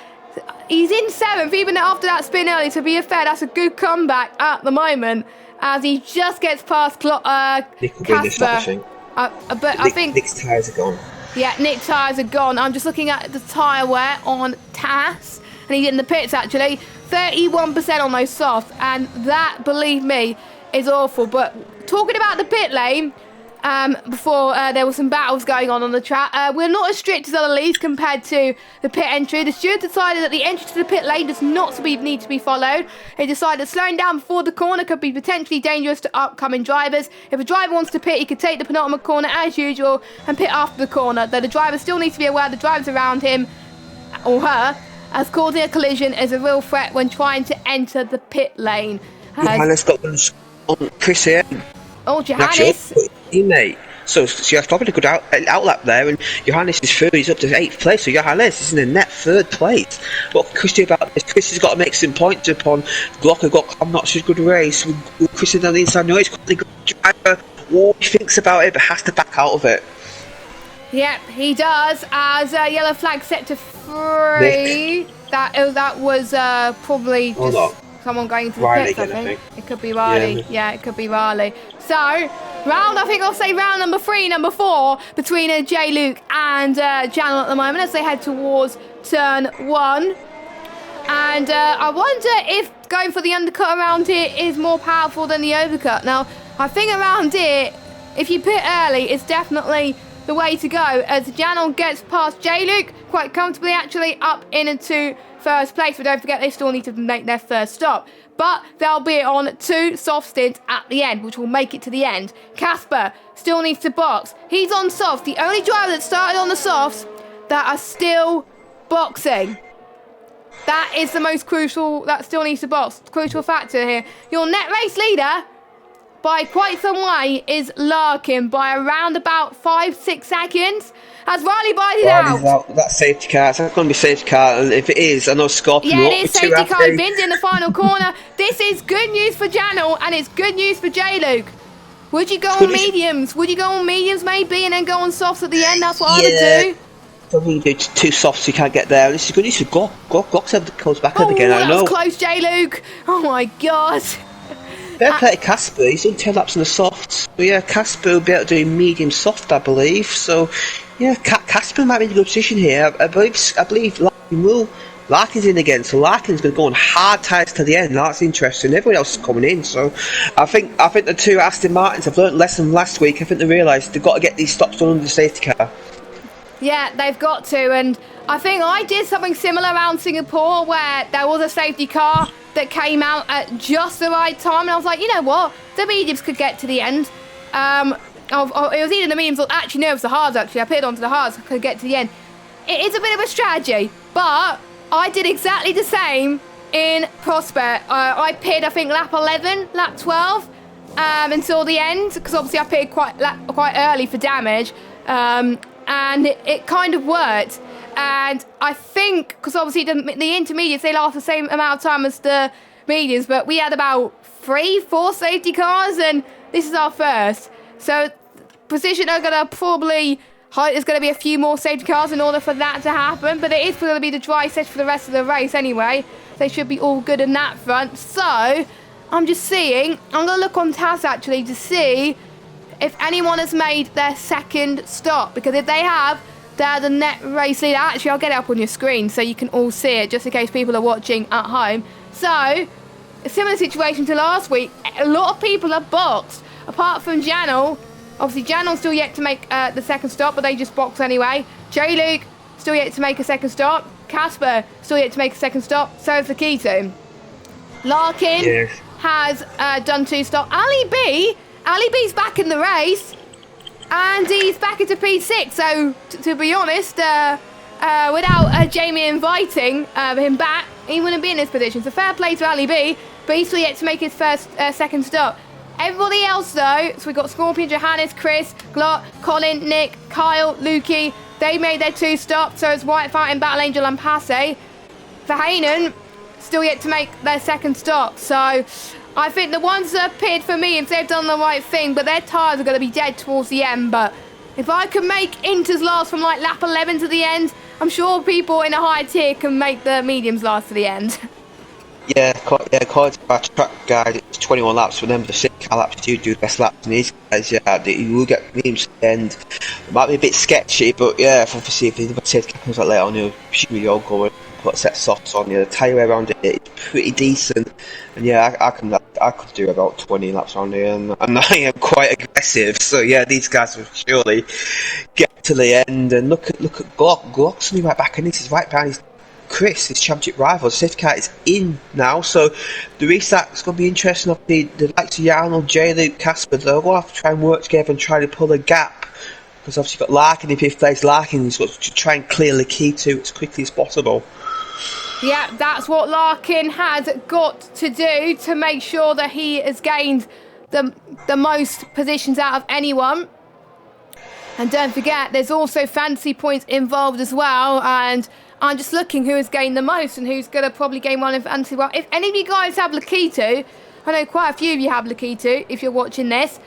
he's in 7th, even after that spin early. To be fair, that's a good comeback at the moment, as he just gets past Casper. But I think Nick's tyres are gone. Yeah, Nick's tyres are gone. I'm just looking at the tyre wear on TAS, and he's in the pits actually. 31% on those softs, and that, believe me, is awful. But talking about the pit lane, before there were some battles going on the track, we're not as strict as other leagues compared to the pit entry. The stewards decided that the entry to the pit lane does not need to be followed. They decided slowing down before the corner could be potentially dangerous to upcoming drivers. If a driver wants to pit, he could take the penultimate corner as usual and pit after the corner, though the driver still needs to be aware the drivers around him or her, as causing a collision is a real threat when trying to enter the pit lane. Johannes got one on Chris here. Oh, Johannes. Teammate. So she has probably a good outlap there, and Johannes is through. He's up to 8th place, so Johannes is in the net 3rd place. What can Chris do about this? Chris has got to make some points upon Glock. I'm not such a good race. With Chris on the inside, no, he's got a good driver. What he thinks about it, but has to back out of it. Yep, he does, as yellow flag set to 3. That was probably just someone going into the pits, I think. It could be Riley. Yeah, it could be Riley. So, round number 3, number 4, between J-Luke and Janel at the moment as they head towards turn 1. And I wonder if going for the undercut around here is more powerful than the overcut. Now, I think around here, if you pit early, it's definitely the way to go, as Janel gets past J-Luke quite comfortably, actually up into 1st place. But don't forget, they still need to make their 1st stop, but they'll be on 2 soft stints at the end, which will make it to the end. Casper still needs to box. He's on softs, the only driver that started on the softs that are still boxing. That is the most crucial, that still needs to box, crucial factor here. Your net race leader, by quite some way is Larkin by around about 5-6 seconds. As Riley bites out. That safety car, it's not going to be safety car, and if it is, I know Scorpion Yeah, won't it be is too safety car. happy. He bins in the final corner. This is good news for Janel, and it's good news for J-Luke. Would you go on mediums? Would you go on mediums maybe, and then go on softs at the end? That's what I would do. So we do too soft so you can't get there. This is good news for Glock. Glock's comes back up again, I know. That was close, J-Luke. Oh my God. Fair play to Casper, he's done 10 laps in the softs. But yeah, Casper will be able to do medium soft, I believe. So yeah, Casper might be in a good position here. I believe Larkin's in again, so Larkin's going to go on hard tyres to the end. That's interesting. Everyone else is coming in, so I think the two Aston Martins have learnt a lesson last week. I think they realised they've got to get these stops done under the safety car. Yeah, they've got to, and I think I did something similar around Singapore where there was a safety car that came out at just the right time, and I was like, you know what, the mediums could get to the end. It was either the mediums or actually no, it was the hards. Actually, I put it onto the hards. I could get to the end. It is a bit of a strategy, but I did exactly the same in Prospect. I pitted, I think, lap 11, lap 12 until the end, because obviously I pitted quite early for damage. And it kind of worked, and I think because obviously the intermediates, they last the same amount of time as the mediums, but we had about 3-4 safety cars, and this is our first. So Precision are going to probably there's going to be a few more safety cars in order for that to happen, but it is going to be the dry session for the rest of the race anyway. They should be all good in that front. So I'm going to look on TAS actually to see if anyone has made their second stop, because if they have, they're the net race leader. Actually, I'll get it up on your screen so you can all see it, just in case people are watching at home. So, a similar situation to last week. A lot of people are boxed, apart from Janel. Obviously, Janel's still yet to make the second stop, but they just box anyway. J-Luke, still yet to make a second stop. Casper, still yet to make a second stop. So is Lakito. Larkin has done 2 stops. Ali B's back in the race, and he's back into P6. So, to be honest, without Jamie inviting him back, he wouldn't be in this position. So, fair play to Ali B, but he's still yet to make his second stop. Everybody else, though, so we've got Scorpion, Johannes, Chris, Glot, Colin, Nick, Kyle, Lukey. They made their 2 stops, so it's White Fountain, Battle Angel, and Passe. Verheyen, still yet to make their second stop. So, I think the ones that are pitted for me, if they've done the right thing, but their tyres are going to be dead towards the end. But if I can make Inters last from like lap 11 to the end, I'm sure people in a high tier can make the mediums last to the end. Yeah, according to our track guide, it's 21 laps for them. The 6 car laps do the best laps in these guys. Yeah, you will get mediums to the end. It might be a bit sketchy, but yeah, if obviously if the safety car comes out later on, you'll presumably all go and put a set of softs on. The tyre wear around it is pretty decent, and yeah, I could do about 20 laps around here, and I am quite aggressive. So yeah, these guys will surely get to the end. And look at Glock. Glock's only right back in this. He's right behind Chris, his championship rival. The safety car is in now, so the restart's going to be interesting. The likes of Jarno, J-Luke, Casper, they'll all have to try and work together and try to pull a gap, because obviously you've got Larkin in 5th place. Larkin's got to try and clear the key to as quickly as possible. Yeah, that's what Larkin has got to do to make sure that he has gained the most positions out of anyone. And don't forget, there's also fantasy points involved as well, and I'm just looking who has gained the most and who's going to probably gain one in fantasy. Well, if any of you guys have Lakito, I know quite a few of you have Lakito, if you're watching this,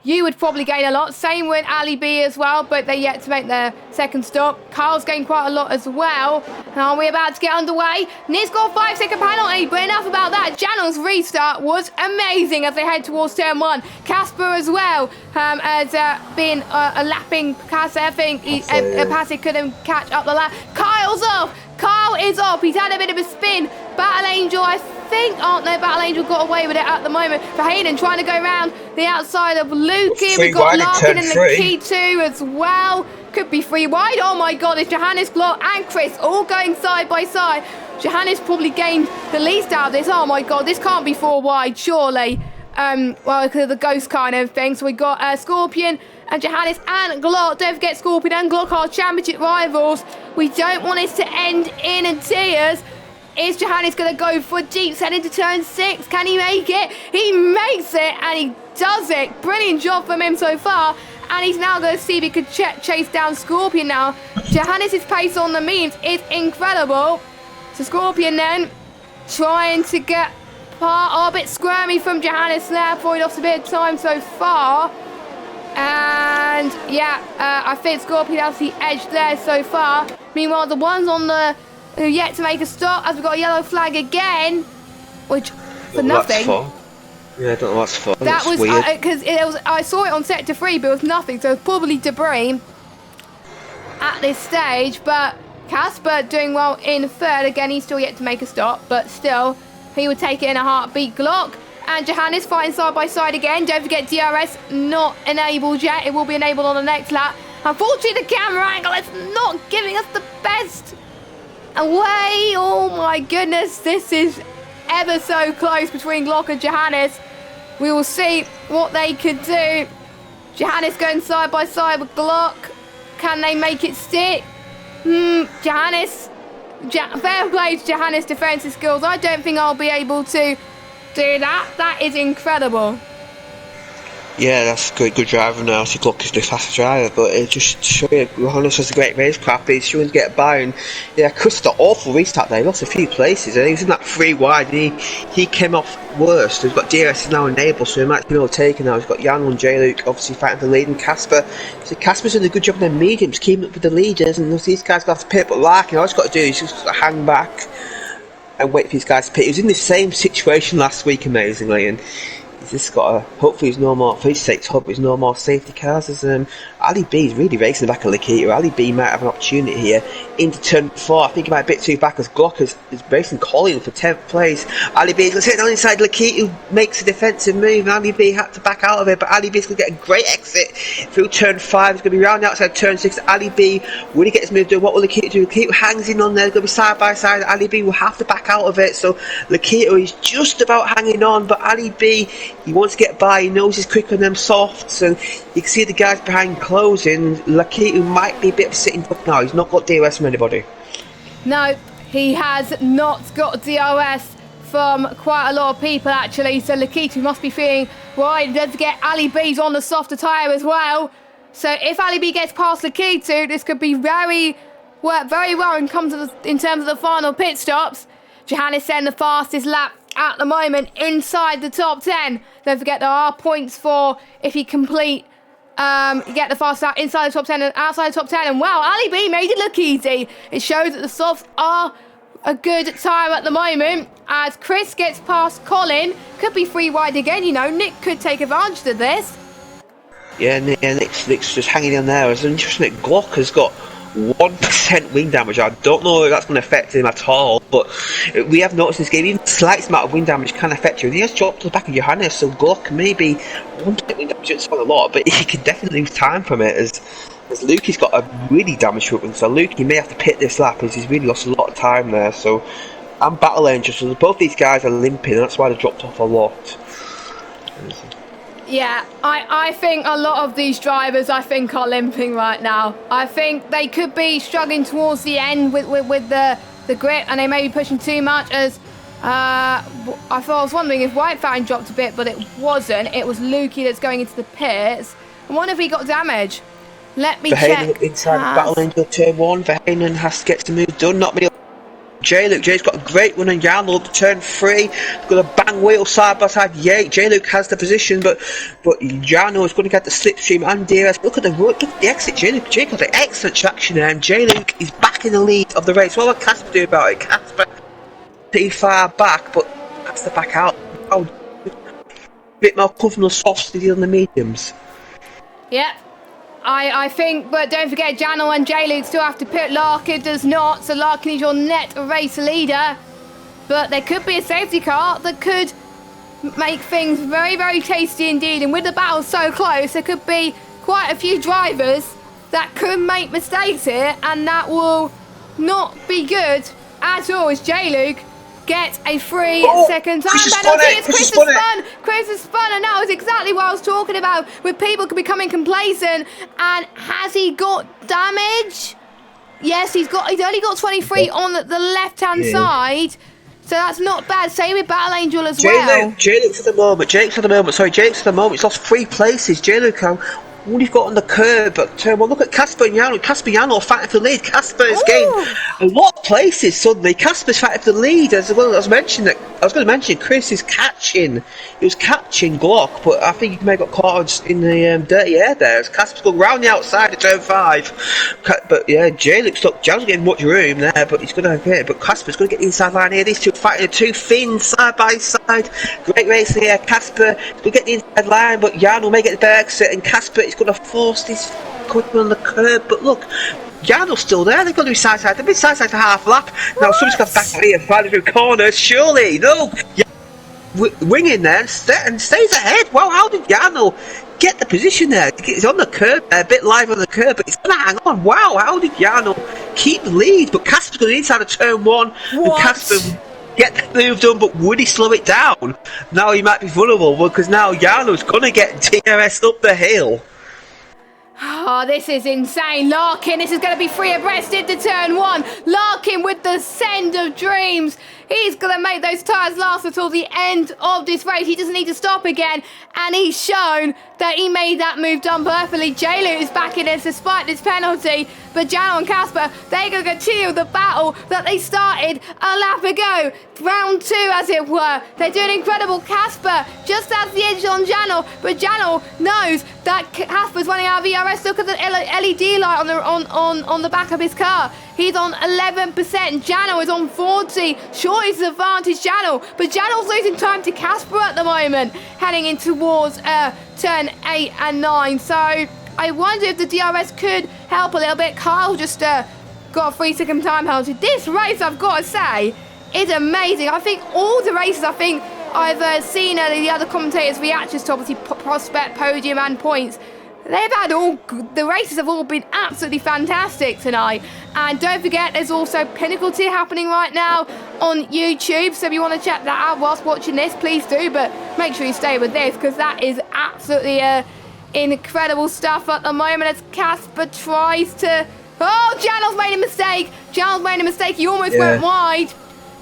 you would probably gain a lot. Same with Ali B as well, but they're yet to make their second stop. Carl's gained quite a lot as well. And are we about to get underway? Nick's got a 5-second penalty, but enough about that. Janel's restart was amazing as they head towards turn 1. Casper as well has been a lapping Passe. I think Passe couldn't catch up the lap. Kyle's off. Kyle is off. He's had a bit of a spin. Battle Angel, I think, Battle Angel got away with it at the moment. Verheyen trying to go around the outside of Lukey. We've got Larkin in the key too as well. Could be 3 wide. Oh my God, it's Johannes, Glot and Chris all going side by side. Johannes probably gained the least out of this. Oh my God, this can't be 4 wide, surely. Well, because of the ghost car and everything. So we got Scorpion and Johannes and Glot. Don't forget, Scorpion and Glot are championship rivals. We don't want this to end in tears. Is Johannes going to go for deep, heading to turn 6? Can he make it? He makes it, and he does it. Brilliant job from him so far. And he's now going to see if he could chase down Scorpion now. Johannes' pace on the mediums is incredible. So Scorpion then trying to get a bit squirmy from Johannes there, before he lost a bit of time so far. And yeah, I think Scorpion has the edge there so far. Meanwhile, the ones on the who yet to make a stop, as we've got a yellow flag again, which for nothing. Yeah, I don't know what's for. That was because I saw it on sector 3, but it was nothing, so it's probably debris at this stage. But Casper doing well in third. Again, he's still yet to make a stop, but still, he would take it in a heartbeat. Glock and Johannes fighting side by side again. Don't forget DRS not enabled yet. It will be enabled on the next lap. Unfortunately, the camera angle is not giving us the best away. Oh my goodness, this is ever so close between Glock and Johannes. We will see what they could do. Johannes going side by side with Glock. Can they make it stick? Johannes. Fair play to Johannes' defensive skills. I don't think I'll be able to do that. That is incredible. Yeah, that's good driver now. So Glock is the faster driver, but it just shows you Johannes has a great racecraft. He's trying to get by, and yeah, Chris had an awful restart there. He lost a few places, and he was in that 3 wide, and he came off worst. So he's got DRS now enabled, so he might be overtaken now. He's got Jan and J-Luke obviously fighting for the lead, and Casper. So Casper's doing a good job in the mediums, keeping up with the leaders, and these guys got to pit, but Larkin, all he's got to do is just hang back and wait for these guys to pit. He was in the same situation last week, amazingly, and he's just got to, hopefully there's no more, for his sake, hopefully there's no more safety cars. As Ali B is really racing the back of Lakita. Ali B might have an opportunity here into turn 4. I think he might be a bit too back as Glock is racing Colin for 10th place. Ali B is going to sit down inside Lakita, who makes a defensive move, and Ali B had to back out of it, but Ali B is going to get a great exit through turn 5. He's going to be round outside turn 6. Ali B, will he get his move done? What will Lakita do? Lakita hangs in on there, going to be side by side. Ali B will have to back out of it, so Lakita is just about hanging on, but Ali B, he wants to get by, he knows he's quick on them softs, and you can see the guys behind closing. Lakita might be a bit of a sitting duck now. He's not got DRS from anybody. No, he has not got DRS from quite a lot of people actually, so Lakita must be feeling right. Don't forget Ali B's on the softer tyre as well, so if Ali B gets past Lakita, this could be very well in terms of the final pit stops. Johannes setting the fastest lap at the moment inside the top 10. Don't forget there are points for if you complete you get the fast lap inside the top 10 and outside the top 10, and wow, Ali B made it look easy. It shows that the softs are a good tyre at the moment, as Chris gets past Colin. Could be 3 wide again, you know. Nick could take advantage of this. Yeah, Nick's just hanging in there. It's interesting that Glock has got 1% wing damage. I don't know if that's going to affect him at all, but we have noticed in this game, even the slightest amount of wing damage can affect you. And he has dropped to the back of Johannes, so Glock maybe 1% wing damage, it's not a lot, but he can definitely lose time from it, as Lukey's got a really damaged weapon. So Luke, he may have to pit this lap, as he's really lost a lot of time there. So I'm battle angel, so both these guys are limping, and that's why they dropped off a lot. Yeah, I think a lot of these drivers, I think, are limping right now. I think they could be struggling towards the end with the grip, and they may be pushing too much, as I was wondering if White Fountain dropped a bit, but it wasn't. It was Lukey that's going into the pits. I wonder if he got damage. Let me check. Inside Battle Angel turn 1, Verheyen has to get some move done, not many. Jay's got a great run on Yarnell up to turn 3. Got a bang wheel side by side. Yeah, J-Luke has the position, but Yarnell is going to get the slipstream and DRS. Look at the exit. J-Luke got the excellent traction there, and J-Luke is back in the lead of the race. What will Casper do about it? Casper pretty far back, but has to back out. Oh, a bit more comfortable softs to deal on the mediums. Yeah. I think, but don't forget, Janel and J-Luke still have to pit. Larkin does not, so Larkin is your net race leader. But there could be a safety car that could make things very, very tasty indeed. And with the battle so close, there could be quite a few drivers that could make mistakes here, and that will not be good at all, as J-Luke get a 3-second time penalty. It's Chris has spun, and that was exactly what I was talking about, with people becoming complacent. And has he got damage? Yes, he's only got 23 on the left-hand side. So that's not bad. Same with Battle Angel as well. J-Luke's at the moment, he's lost 3 places. J-Luke, what you've got on the curb at turn 1, look at Casper and Yano. Casper and Yano are fighting for the lead. Casper has gained a lot of places suddenly. Casper's fighting for the lead, as well. I was going to mention Chris is catching. He was catching Glock, but I think he may have got caught in the dirty air there, as Casper's going round the outside of turn 5. But yeah, J-Luke's not getting much room there, but he's going to get it. But Casper's going to get the inside line here. These two fighting, the 2 Finns side by side. Great race here. Casper will get the inside line, but Yano may get the exit, and Casper is going to force this quickly on the curb. But look, Yano's still there. They're going to be side side. They've been side side for half lap. Now someone's got back here and find through corners. Surely, no. Winging there and stays ahead. Wow, how did Yano get the position there? He's on the curb, a bit live on the curb, but he's going to hang on. Wow, how did Yano keep the lead? But Casper's going inside of turn 1. What? And Casper get the move done, but would he slow it down? Now he might be vulnerable because now Yano's going to get DRS up the hill. Oh, this is insane. Larkin, this is going to be 3 abreast into turn 1. Larkin with the send of dreams. He's going to make those tyres last until the end of this race. He doesn't need to stop again. And he's shown that he made that move done perfectly. J-Luke is back in this despite this penalty. But Jano and Casper, they're going to continue the battle that they started a lap ago. Round 2, as it were. They're doing incredible. Casper just has the edge on Jano. But Jano knows that Casper's running out of ERS. Look at the LED light on the back of his car. He's on 11%. Jano is on 40. Sure, it's an advantage, Jano. But Jano's losing time to Casper at the moment, heading in towards turn 8 and 9. So I wonder if the DRS could help a little bit. Kyle just got a 3-second time penalty. This race, I've got to say, is amazing. I think all the races I've seen the other commentators' reactions to obviously prospect, podium and points, the races have all been absolutely fantastic tonight. And don't forget, there's also Pinnacle Tier happening right now on YouTube. So if you want to check that out whilst watching this, please do. But make sure you stay with this, because that is absolutely incredible stuff at the moment as Casper tries to... Oh, Jano's made a mistake. He almost went wide.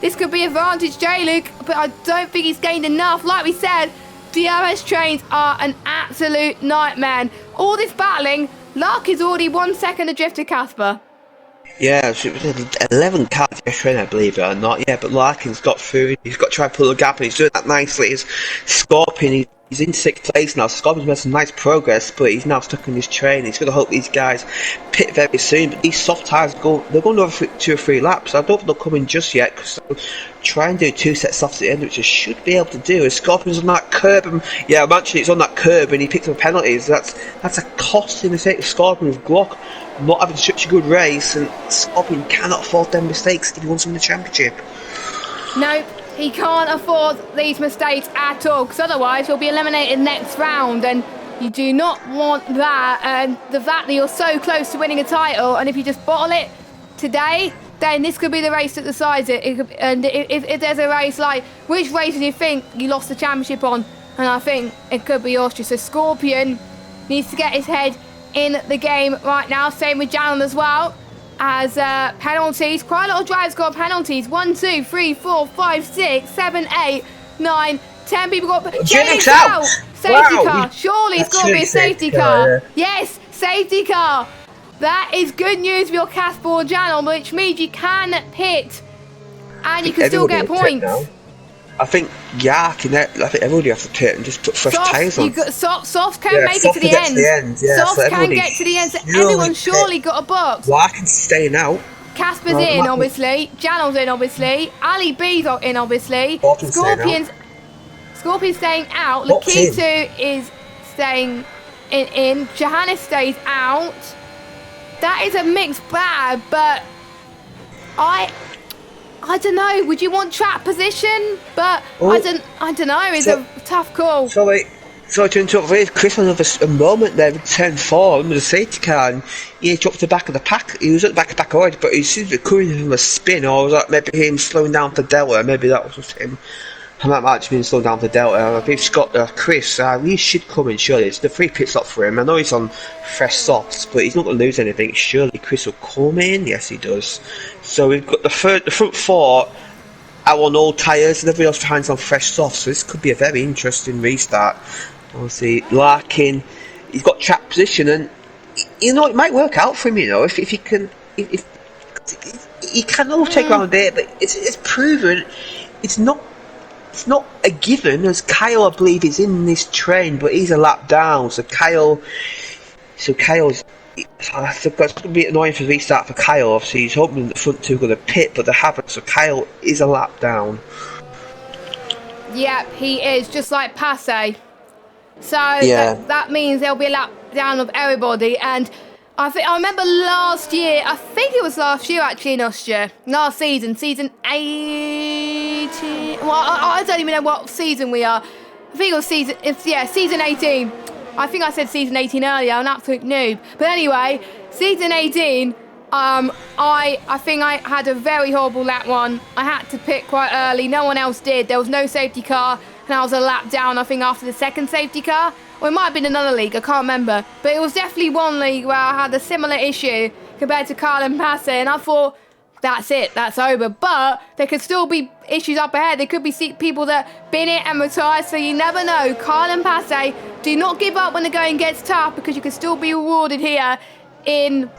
This could be advantage J-Luke, but I don't think he's gained enough. Like we said, DRS trains are an absolute nightmare. All this battling, Larkin's already 1 second adrift to Casper. Yeah, so it was 11 cars yesterday, I believe it or not. Yeah, but Larkin's got through. He's got to try and pull the gap, and he's doing that nicely. He's Scorpion. He's in 6th place now. Scorpion's made some nice progress, but he's now stuck in his train. He's going to hope these guys pit very soon. But these soft tyres they're going over 2 or 3 laps. I don't think they'll come in just yet, because they'll try and do 2 sets off at the end, which they should be able to do. And Scorpion's on that curb, and yeah, I'm actually it's on that curb, and he picked up penalties. That's a costly mistake of Scorpion with Glock not having such a good race, and Scorpion cannot afford them mistakes if he wants to win the championship. Nope. He can't afford these mistakes at all, because otherwise he'll be eliminated next round, and you do not want that. And the fact that you're so close to winning a title, and if you just bottle it today, then this could be the race that decides it. And if there's a race like, which race do you think you lost the championship on? And I think it could be Austria. So Scorpion needs to get his head in the game right now. Same with Janon as well. As penalties, quite a lot of drivers got penalties. 1, 2, 3, 4, 5, 6, 7, 8, 9, 10 people got. James out. Safety car. Surely it's got to be a safety car. Yes, safety car. That is good news for your Casper or Janon, which means you can pit and you can still get points. I think everybody has to pit and just put fresh tyres on. Softs can make it to the end. Softs can get to the end, so everyone's surely got a box. Larkin's staying out. Casper's in, obviously. Janel's in, obviously. Ali B's in, obviously. Scorpion's staying out. Lakitu is staying in. Johannes stays out. That is a mixed bag, but I don't know. Would you want track position? But I don't know. It's a tough call. Sorry to interrupt. Chris on a moment there with turn 4 with a safety car, and he dropped the back of the pack. He was at the back of the pack already, but he seems to be coming from a spin, or was that maybe him slowing down for Delta? Maybe that was just him. I might have actually been slowing down for Delta. I think Chris, he should come in, surely. It's the free pit stop for him. I know he's on fresh softs, but he's not going to lose anything. Surely Chris will come in. Yes, he does. So we've got the front 4. out on old tyres and everybody else behind on fresh softs. So this could be a very interesting restart. Obviously, Larkin, he's got track position, and you know it might work out for him. You know, if he can, if he can overtake around there, but it's proven it's not a given, as Kyle, I believe, is in this train, but he's a lap down. So Kyle's. It's going to be annoying for the restart for Kyle. Obviously, he's hoping the front two are going to pit, but they haven't. So Kyle is a lap down. Yep, he is, just like Passe. So that means there'll be a lap down of everybody. And I remember last year, I think it was last year actually in Austria, last season 18. Well, I don't even know what season we are. I think it was season 18. I think I said season 18 earlier, I'm an absolute noob. But anyway, season 18, I think I had a very horrible lap one. I had to pit quite early, no one else did. There was no safety car, and I was a lap down, I think, after the second safety car. Or it might have been another league, I can't remember. But it was definitely one league where I had a similar issue compared to Carl and Passe, and I thought, that's it, that's over. But there could still be issues up ahead. There could be people that bin it and retire, so you never know. Carl and Passe, do not give up when the going gets tough, because you could still be rewarded here in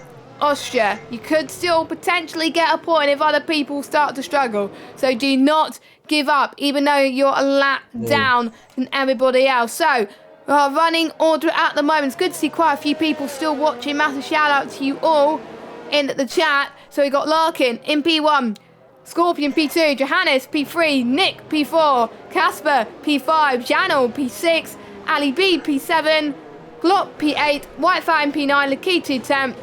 Austria. You could still potentially get a point if other people start to struggle. So do not give up, even though you're a lap down than everybody else. So, running order at the moment. It's good to see quite a few people still watching. Massive shout out to you all in the chat. So we got Larkin in P1, Scorpion P2, Johannes P3, Nick P4, Casper P5, Janel P6, Ali B P7, Glock P8, White Fire P9, Lakitu 10th,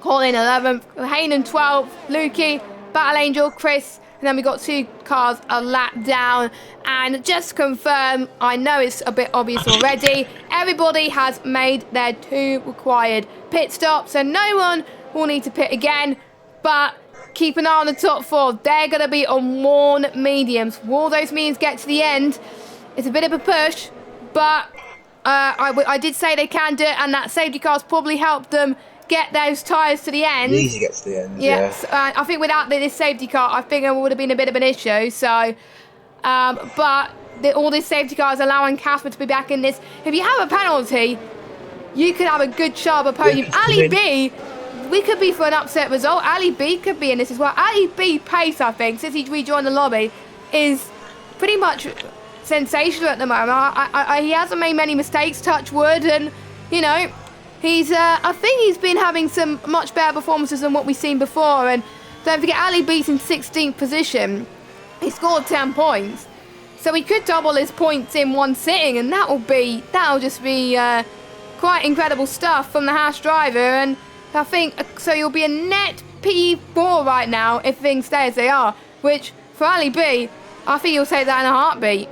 Colin 11th, Hayden 12th, Lukey, Battle Angel, Chris, and then we got two cars a lap down. And just to confirm, I know it's a bit obvious already, everybody has made their 2 required pit stops, so no one will need to pit again. But keep an eye on the top 4. They're going to be on worn mediums. Will those mediums get to the end? It's a bit of a push, but I did say they can do it, and that safety car's probably helped them get those tyres to the end. Easy gets to the end, yes, I think without this safety car, I think it would have been a bit of an issue. So, but all these safety cars allowing Casper to be back in this. If you have a penalty, you could have a good sharp podium. Ali B, we could be for an upset result. Ali B could be in this as well. Ali B pace, I think, since he's rejoined the lobby, is pretty much sensational at the moment. He hasn't made many mistakes, touch wood, and you know, he's I think he's been having some much better performances than what we've seen before. And don't forget, Ali B's in 16th position. He scored 10 points, so he could double his points in one sitting, and that'll just be quite incredible stuff from the Haas driver. And I think so. You'll be a net P4 right now if things stay as they are, which for Ali B, I think you'll take that in a heartbeat.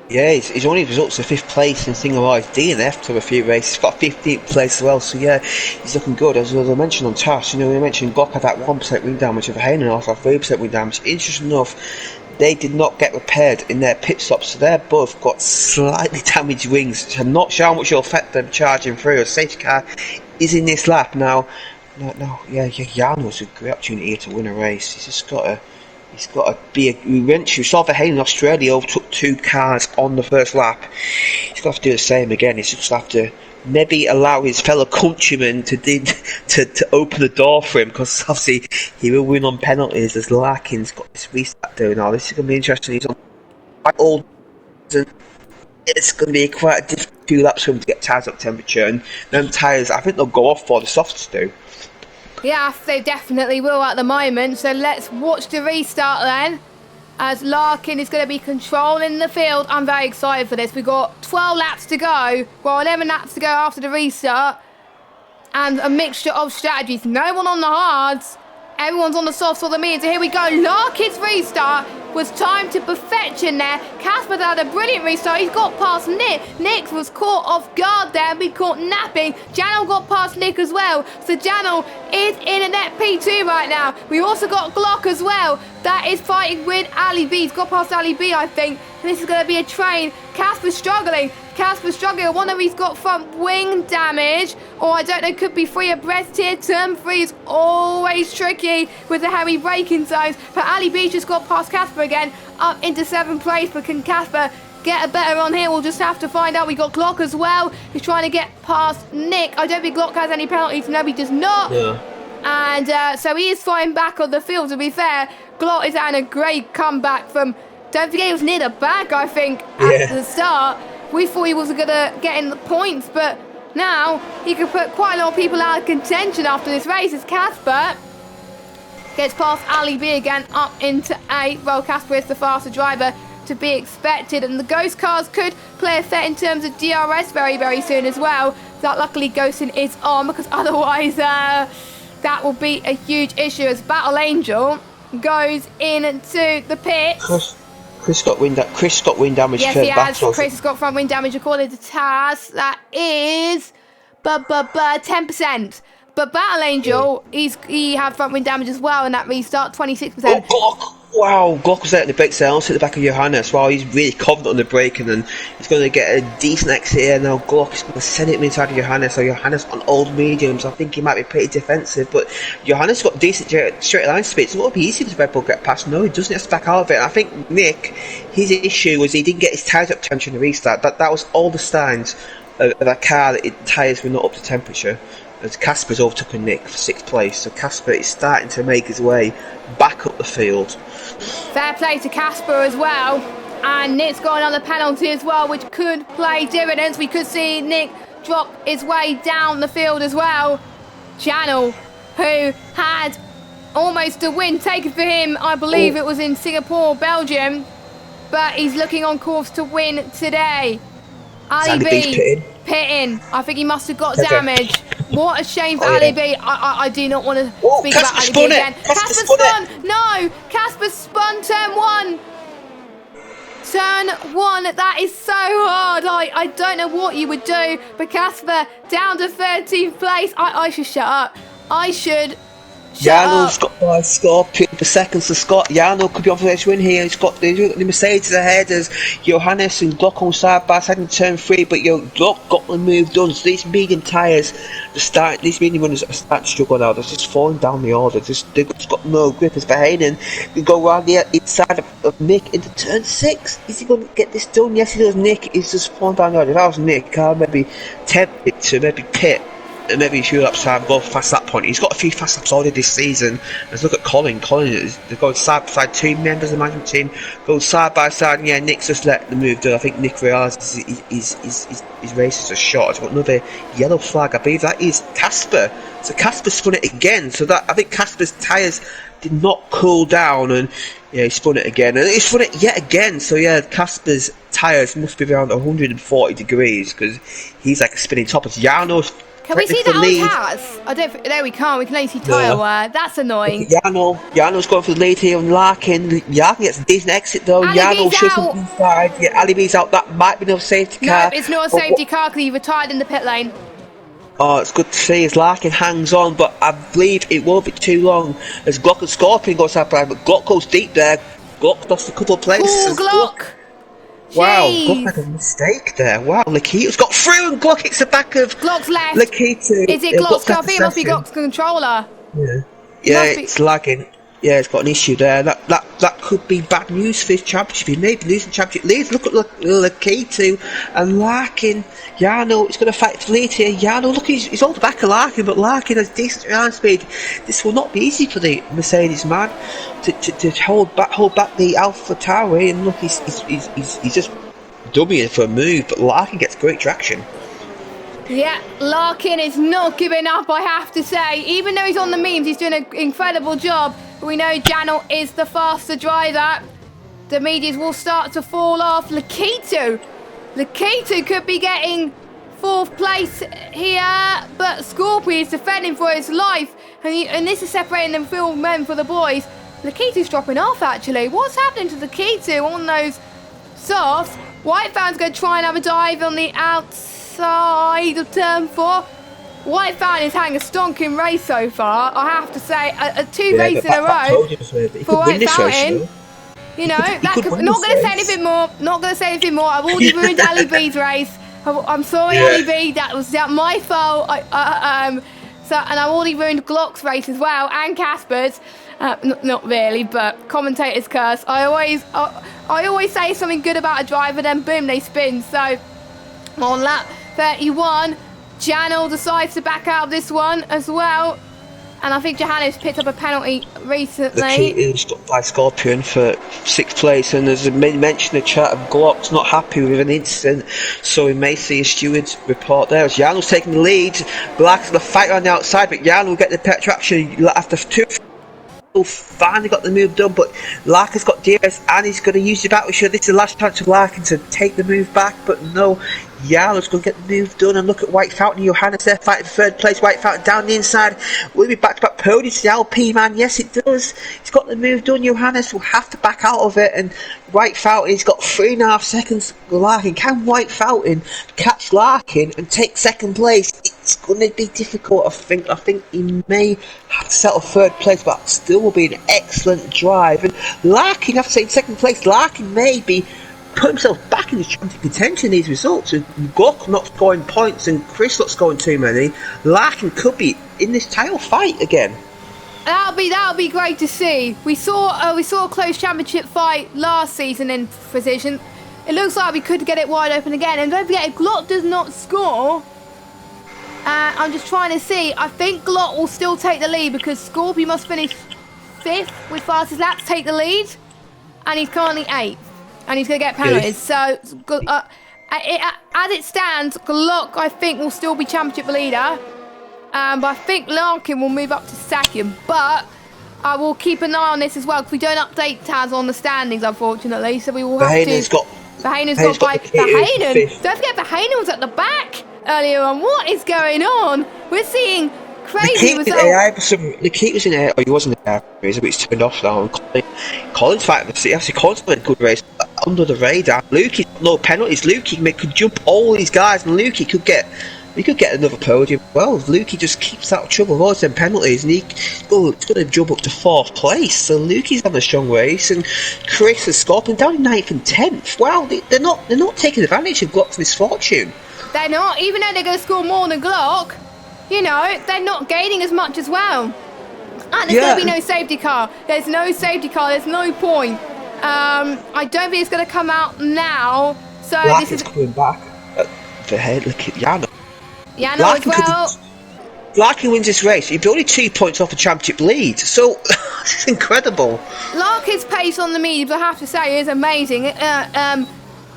Yeah, he's only results to 5th place in single life DNF to a few races. He's got 15th place as well, so yeah, he's looking good. As I mentioned on TAS, you know, we mentioned Glock had that 1% wing damage, of Hayden also had 3% wing damage. Interesting enough, they did not get repaired in their pit stops, so they're both got slightly damaged wings. I'm not sure how much it'll affect them charging through. A safety car is in this lap now. Jarno's a great opportunity here to win a race. He's got to be we saw the Hayden in Australia overtook 2 cars on the first lap. He's got to do the same again. He's just have to maybe allow his fellow countrymen to open the door for him, because obviously he will win on penalties as Larkin's got this restart doing now. This is going to be interesting. He's on quite old, and it's going to be quite a difficult few laps for him to get tyres up temperature, and them tyres, I think they'll go off for the softs do. Yeah, they definitely will at the moment. So let's watch the restart then, as Larkin is going to be controlling the field. I'm very excited for this. We've got 12 laps to go. Well, 11 laps to go after the restart. And a mixture of strategies. No one on the hards. Everyone's on the softs or the mediums. So here we go. Larkin's restart was timed to perfection there. Casper had a brilliant restart. He's got past Nick. Nick was caught off guard there and be caught napping. Janel got past Nick as well. So Janel is in a net P2 right now. We also got Glock as well. That is fighting with Ali B. He's got past Ali B, I think. This is going to be a train. Casper's struggling. I wonder if he's got front wing damage. Or I don't know, could be free abreast here. Turn 3 is always tricky with the heavy braking zones. But Ali B just got past Casper again, up into 7th place. But can Casper get a better on here? We'll just have to find out. We got Glock as well. He's trying to get past Nick. I don't think Glock has any penalties. No, he does not. Yeah. And so he is flying back on the field, to be fair. Glock is having a great comeback from... Don't forget, he was near the back, I think, at the start. We thought he was going to get in the points, but now he could put quite a lot of people out of contention after this race as Casper gets past Ali B again, up into 8th. Well, Casper is the faster driver to be expected, and the Ghost cars could play a set in terms of DRS very, very soon as well. That luckily Ghostin is on, because otherwise that will be a huge issue as Battle Angel goes into the pits. Chris got wind damage. Yes, he has. Chris has got front wind damage according to Taz. That is 10%. But Battle Angel, he had front wind damage as well in that restart, 26%. Oh, Glock! Wow, Glock was out in the brakes there, also at the back of Johannes. Wow, he's really confident on the braking, and he's going to get a decent exit here. Now Glock is going to send it inside of Johannes. So Johannes on old mediums, I think he might be pretty defensive, but Johannes got decent straight line speed, so it won't be easy for the Red Bull to get past. No, he doesn't have to back out of it. And I think Nick, his issue was he didn't get his tyres up to temperature in the restart. That was all the signs of a car that its tyres were not up to temperature. As Casper's overtaken Nick for 6th place, so Casper is starting to make his way back up the field. Fair play to Casper as well, and Nick's got another penalty as well, which could play dividends. We could see Nick drop his way down the field as well. Channel, who had almost a win taken for him, I believe it was in Singapore, Belgium, but he's looking on course to win today. Ali B pitting. I think he must have got damage. What a shame for Ali B. I do not want to speak about Ali B again. Casper spun! No! Casper spun turn 1! Turn 1, that is so hard. I don't know what you would do, but Casper down to 13th place. I should shut up. I should Jarno's got 5 score, 2 per seconds to Scott. Jarno could be on for this win here. He's got the Mercedes ahead as Johannes and Glock on side by side in turn 3, but Glock got the move done. So these medium tyres, these medium runners are starting to struggle now. They're just falling down the order. They've just got no grip as Verheyen can go around the inside of Nick into turn 6. Is he going to get this done? Yes, he does. Nick is just falling down the order. If I was Nick, I'd maybe tempted to maybe pit. And maybe a few laps time, go fast that point. He's got a few fast laps already this season. Let's look at Colin. They're going side by side. 2 members of the management team go side by side. And yeah, Nick's just let the move do. I think Nick realises his races are short. He's got another yellow flag. I believe that is Casper. So Casper spun it again. So that I think Casper's tyres did not cool down, and yeah, he spun it again, and he spun it yet again. So yeah, Casper's tyres must be around 140 degrees because he's like a spinning top. It's Jarno's. Can we see that on Taz? I don't. There we can't. We can only see tyre wear. That's annoying. Jarno's going for the lead here on Larkin. Larkin gets a decent exit though. Jarno shows him inside. Yeah, Ali B's out. That might be no safety car. No, it's not a safety car because he retired in the pit lane. Oh, it's good to see as Larkin hangs on, but I believe it won't be too long as Glock and Scorpion goes out, but Glock goes deep there. Glock lost a couple of places. Ooh, Glock! Wow, Glock had a mistake there. Wow, Lakita's got through and Glock hits the back of Glock's left. Lakita. Is it Glock's car? I think it must be Glock's controller. Yeah, it's lagging. Yeah, it's got an issue there. That could be bad news for his championship. He may be losing championship leads. Look at Lakita and Larkin. Jarno is going to fight for lead here. Jarno, look, he's on the back of Larkin, but Larkin has decent ground speed. This will not be easy for the Mercedes man to hold back the Alpha Tauri. And look, he's just dummying for a move, but Larkin gets great traction. Yeah, Larkin is not giving up, I have to say. Even though he's on the memes, he's doing an incredible job. We know Janel is the faster driver. The medias will start to fall off. Lakito could be getting 4th place here, but Scorpio is defending for his life. And this is separating them field men for the boys. Lakito's dropping off, actually. What's happening to Lakito on those softs? White Fan's going to try and have a dive on the outside of turn 4. White Fan is having a stonking race so far, I have to say. 2 races in a row for White Fountain. You know, could win not this going to say race. anything more. Not going to say anything more. I've already ruined Ali B's race. I'm sorry, Ali B. That was my fault. And I've already ruined Glock's race as well, and Casper's. Not really, but commentators curse. I always say something good about a driver, then boom, they spin. So on lap 31, Janel decides to back out of this one as well. And I think Johannes picked up a penalty recently. Nikita stopped by Scorpion for 6th place, and there's a mention in the chat of Glock's not happy with an incident, so we may see a steward's report there. As Janel's taking the lead, Black's going to fight on the outside, but Janel will get the pet traction after 2. Finally got the move done, but Larkin's got DRS and he's going to use the battle shield. This is the last chance for Larkin to take the move back, but no, Jarlo's going to get the move done. And look at White Fountain, Johannes there fighting 3rd place. White Fountain down the inside. Will he be back-to-back podium to the LP, man? Yes, it does. He's got the move done. Johannes will have to back out of it, and White Fountain, he's got 3.5 seconds for Larkin. Can White Fountain catch Larkin and take 2nd place? It's going to be difficult, I think he may have to settle 3rd place, but still will be an excellent drive. And Larkin, after taking 2nd place, Larkin may be put himself back in his championship contention in these results. And Glock not scoring points and Chris not scoring too many. Larkin could be in this title fight again. That'll be great to see. We saw a close championship fight last season in Precision. It looks like we could get it wide open again. And don't forget, if Glock does not score, I'm just trying to see. I think Glock will still take the lead because Scorpio must finish 5th with fastest laps, take the lead, and he's currently 8th, and he's going to get penalties. So, as it stands, Glock, I think, will still be championship leader, but I think Larkin will move up to 2nd. But I will keep an eye on this as well because we don't update Taz on the standings, unfortunately. So we will have to. Verheinen's got by Verheyen. Don't forget, Verheyen was at the back earlier on. What is going on? We're seeing crazy results. Nikita was in AI, or he wasn't in AI race, but he's turned off now. Colin's fighting the city. Actually, Colin's had a good race under the radar. Lukey, no penalties. Lukey could jump all these guys, and Lukey could get another podium. Well, Lukey just keeps out of trouble with all them penalties, and it's going to jump up to 4th place. So Lukey's having a strong race, and Chris and Scorpion down in 9th and 10th. Wow, they're not taking advantage of Glock's misfortune. They're not, even though they're going to score more than Glock. You know, they're not gaining as much as well. And there's going to be no safety car. There's no safety car. There's no point. I don't think it's going to come out now. So Larkin's this is coming back. The head, look at Jana. Jana as well. Larkin wins this race. He'd be only 2 points off the championship lead. So this is incredible. Larkin's pace on the mediums, I have to say, is amazing.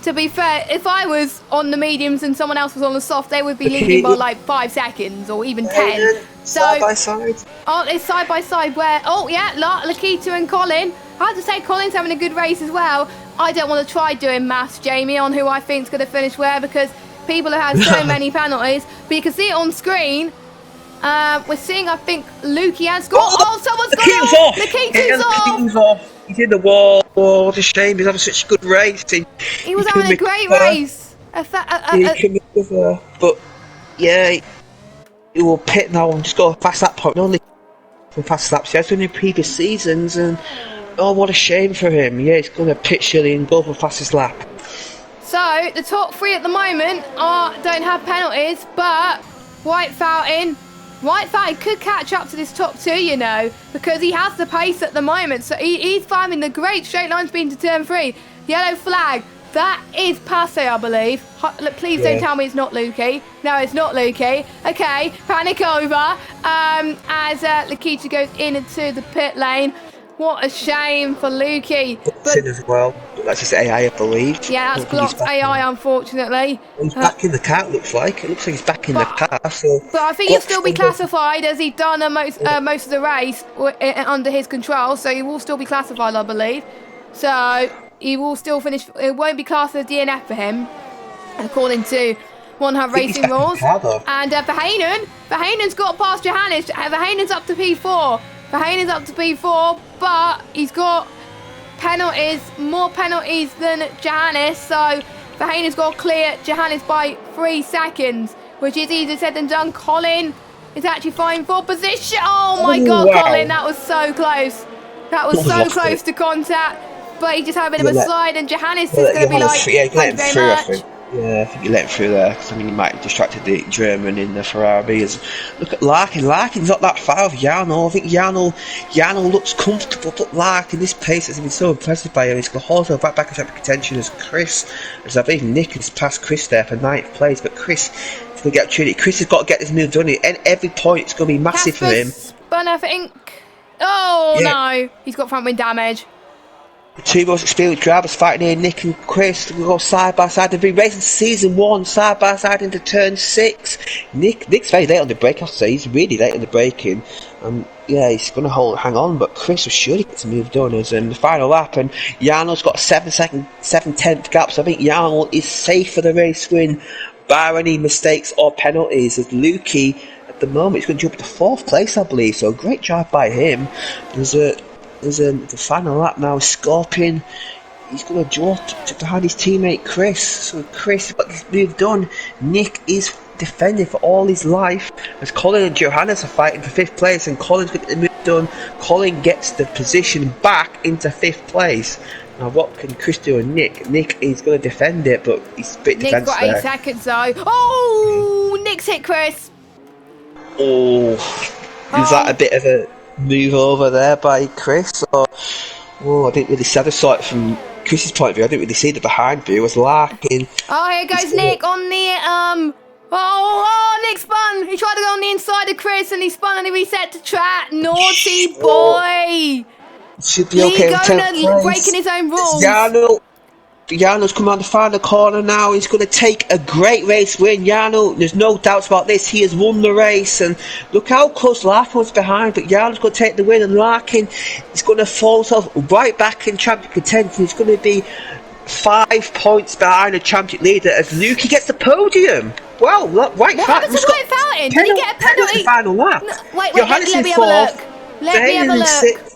To be fair, if I was on the mediums and someone else was on the soft, they would be leading by like 5 seconds or even 10. So, side by side. Oh, it's side by side where, Lakita and Colin. I have to say, Colin's having a good race as well. I don't want to try doing maths, Jamie, on who I think is going to finish where because people have had so many penalties. But you can see it on screen. We're seeing, I think, Lukey has scored. Someone's gone off. Lakita's off. He's in the wall. Oh, what a shame. He's having such a good race. He was having a great race. But yeah, he will pit now and just go past that point. Only from fast laps. He has done in previous seasons, and oh, what a shame for him. Yeah, he's going to pit Shirley and go for fastest lap. So the top 3 at the moment don't have penalties, but White Fountain could catch up to this top 2, you know, because he has the pace at the moment. So he's finding the great straight line speed to turn 3. Yellow flag. That is Passe, I believe. Please don't tell me it's not Lukey. No, it's not Lukey. Okay, panic over as Lakita goes into the pit lane. What a shame for Lukey. But as well. That's just AI, I believe. Yeah, that's Glock's AI, unfortunately. He's back in the car, it looks like. It looks like he's back in the car. So but I think he'll still be classified as he's done most of the race under his control. So he will still be classified, I believe. So he will still finish. It won't be classed as a DNF for him, according to OneHubRacing rules. And Verheinen's got past Johannes. Verheinen's up to P4. Verheinen's up to P4, but he's got more penalties than Johannes, so Verheinen's got to clear Johannes by 3 seconds, which is easier said than done. Colin is actually fighting for position. Oh my God, wow. Colin, that was so close. That was so close to contact. but he just had a bit of a slide, and Johannes is Well, going to be like, you let thank him you very through, I much. think. Yeah, I think you let him through there, because I mean, he might have distracted the German in the Ferrari. Look at Larkin. Larkin's not that far off Jarno. I think Jarno looks comfortable, but Larkin, this pace has been so impressive by him. He's got also right back into contention as Chris, as I believe Nick has passed Chris there for 9th place, but Chris is going to get opportunity. Chris has got to get this move done, and every point is going to be massive for him. Spun, I think. Oh, yeah. no. He's got front wing damage. The two most experienced drivers fighting here, Nick and Chris, will go side by side. They've been racing season 1 side by side into turn 6. Nick's very late on the brake, I have to say. He's really late on the braking. Yeah, he's going to hang on, but Chris will surely get some move done as the final lap. And Jarno's got a 7/10 gap, so I think Jarno is safe for the race win, bar any mistakes or penalties. As Lukey, at the moment, is going to jump to 4th place, I believe. So a great drive by him. There's the final lap now. Scorpion, he's going to draw behind his teammate Chris. So Chris has got this move done. Nick is defending for all his life as Colin and Johannes are fighting for 5th place, and Colin's got the move done. Colin gets the position back into 5th place. Now what can Chris do and Nick? Nick is going to defend it, but he's a bit defensive. Nick's got 8 seconds though. Oh, Nick's hit Chris. Oh, is that a bit of a move over there by Chris? Or, I didn't really see. I just saw it from Chris's point of view. I didn't really see the behind view. It was Larkin. Oh, here goes Nick on the Nick spun. He tried to go on the inside of Chris, and he spun and he reset to track. Naughty boy. Should be okay. Breaking his own rules. Jarno's come around the final corner now. He's going to take a great race win. Jarno, there's no doubts about this. He has won the race, and look how close Larkin was behind. But Jarno's going to take the win, and Larkin is going to fall himself right back in champion contention. He's going to be 5 points behind the champion leader as Lukey gets the podium. Wow, look, what happened to White Fountain? Did he get a penalty? Final lap. No, wait, let me have a look. Let me have a look.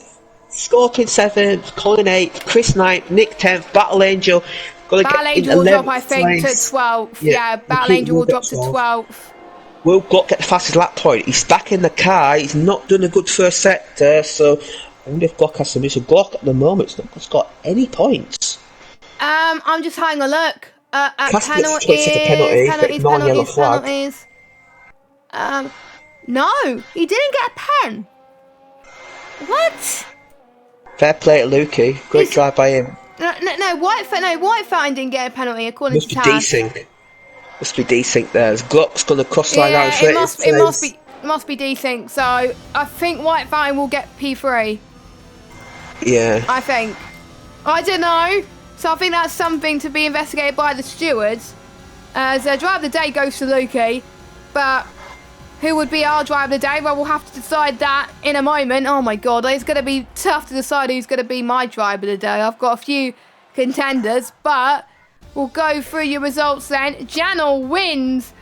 Scorpion 7th, Colin 8th, Chris 9th, Nick 10th, Battle Angel. Battle Angel will drop, I think, to 12th. Yeah, Battle Angel will drop to 12th. Will Glock get the fastest lap point? He's back in the car. He's not done a good first sector, so I wonder if Glock has some issue. Glock at the moment has got any points. I'm just having a look at penalties. No, he didn't get a pen. What? Fair play to Lukey. Great drive by him. No, White Fountain didn't get a penalty according to Taz. Must be desync there. Glock's going to cross line out. It must be desync. So I think White Fountain will get P3. Yeah. I think. I don't know. So I think that's something to be investigated by the stewards. As drive of the day goes to Lukey, but who would be our driver of the day? Well, we'll have to decide that in a moment. Oh my god, it's going to be tough to decide who's going to be my driver of the day. I've got a few contenders, but we'll go through your results then. Janel wins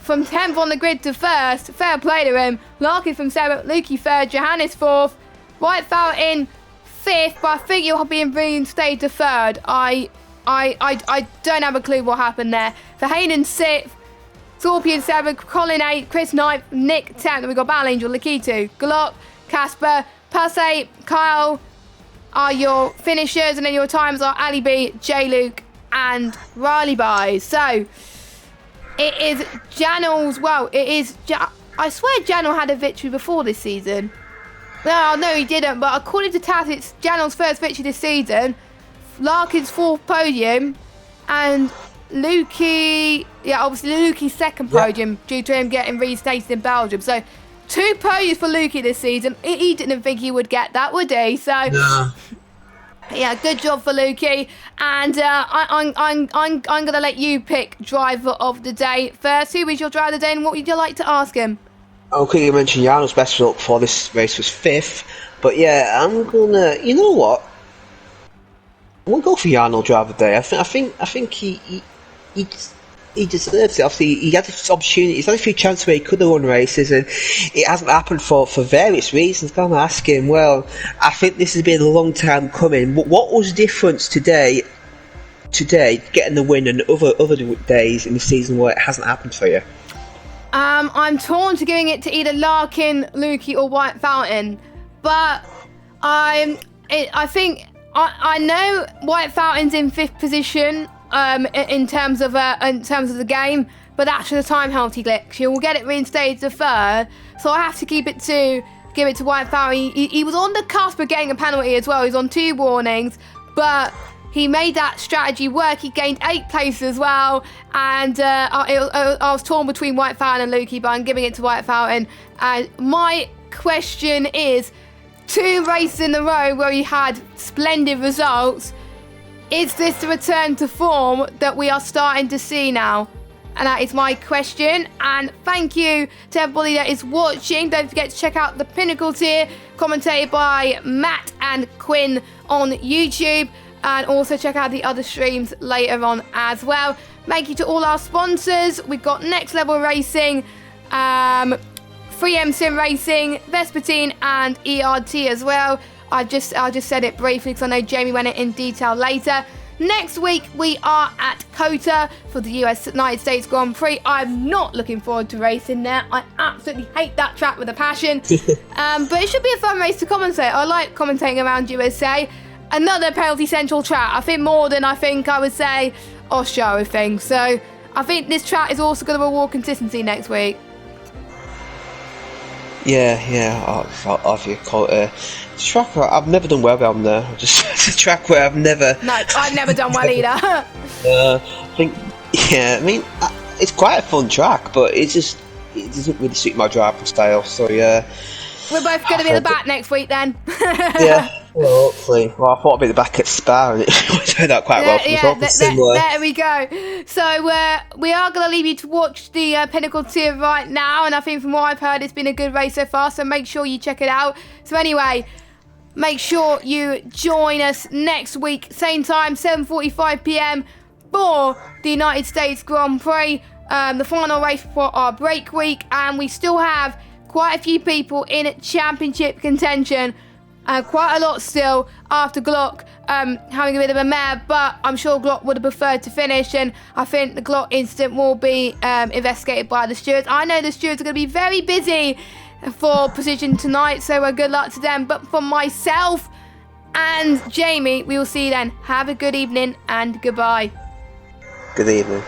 from 10th on the grid to 1st. Fair play to him. Larkin from 7th, Lukey 3rd, Johannes 4th, White Fountain 5th, but I think you'll be reinstated to 3rd. I don't have a clue what happened there. For Hayden 6th, Scorpion 7th, Colin 8th, Chris 9th, Nick 10th, and we've got Battle Angel, Lakitu, Glock, Casper, Passe, Kyle are your finishers, and then your times are Ali B, J Luke, and Riley Buys. So it is Janel's. I swear Janel had a victory before this season. No, he didn't. But according to Taz, it's Janel's first victory this season. Larkin's 4th podium, and Lukey's second podium due to him getting reinstated in Belgium. So 2 podiums for Lukey this season. He didn't think he would get that, would he? So yeah, good job for Lukey. And I'm gonna let you pick driver of the day first. Who is your driver of the day, and what would you like to ask him? Okay, you mentioned Jarno's best result for this race was 5th, but yeah, I'm gonna. You know what? I'm gonna go for Jarno driver of the day. I think he deserves it. Obviously, he had this opportunity. He's had a few chances where he could have won races, and it hasn't happened for various reasons. I'm going to ask him, well, I think this has been a long time coming. What was the difference today, getting the win, and other days in the season where it hasn't happened for you? I'm torn to giving it to either Larkin, Lukey, or White Fountain, but I think I know White Fountain's in 5th position in terms of the game, but that's just a time penalty glitch. You will get it reinstated to 3rd, so I have to give it to White Fountain. He was on the cusp of getting a penalty as well. He's on 2 warnings, but he made that strategy work. He gained 8 places as well, and I was torn between White Fountain and Lukey, but I'm giving it to White Fountain. And my question is, 2 races in a row where he had splendid results. Is this the return to form that we are starting to see now? And that is my question. And thank you to everybody that is watching. Don't forget to check out the Pinnacle tier, commentated by Matt and Quinn on YouTube. And also check out the other streams later on as well. Thank you to all our sponsors. We've got Next Level Racing, 3M Sim Racing, Vespertine, and ERT as well. I just said it briefly because I know Jamie went in detail later. Next week we are at COTA for the United States Grand Prix. I'm not looking forward to racing there. I absolutely hate that track with a passion. But it should be a fun race to commentate. I like commentating around USA. Another penalty central track. I think more than I would say Austria, I think. So I think this track is also going to reward consistency next week. Yeah. I think COTA. It's a track where I've never done well on there. It's a track where I've never. No, I've never done well either. I think. Yeah, I mean, it's quite a fun track, but it doesn't really suit my driving style. So yeah. We're both going to be at the back next week then. Yeah. Well, hopefully. Well, I thought I'd be at the back at Spa, and it turned out quite well. There we go. So we are going to leave you to watch the Pinnacle tier right now, and I think from what I've heard, it's been a good race so far. So make sure you check it out. So anyway, make sure you join us next week, same time, 7:45 p.m. for the United States Grand Prix, the final race for our break week, and we still have quite a few people in championship contention. Quite a lot still after Glock having a bit of a mare, but I'm sure Glock would have preferred to finish, and I think the Glock incident will be investigated by the stewards. I know the stewards are going to be very busy for Precision tonight, so good luck to them. But for myself and Jamie, we will see you then. Have a good evening and goodbye. Good evening.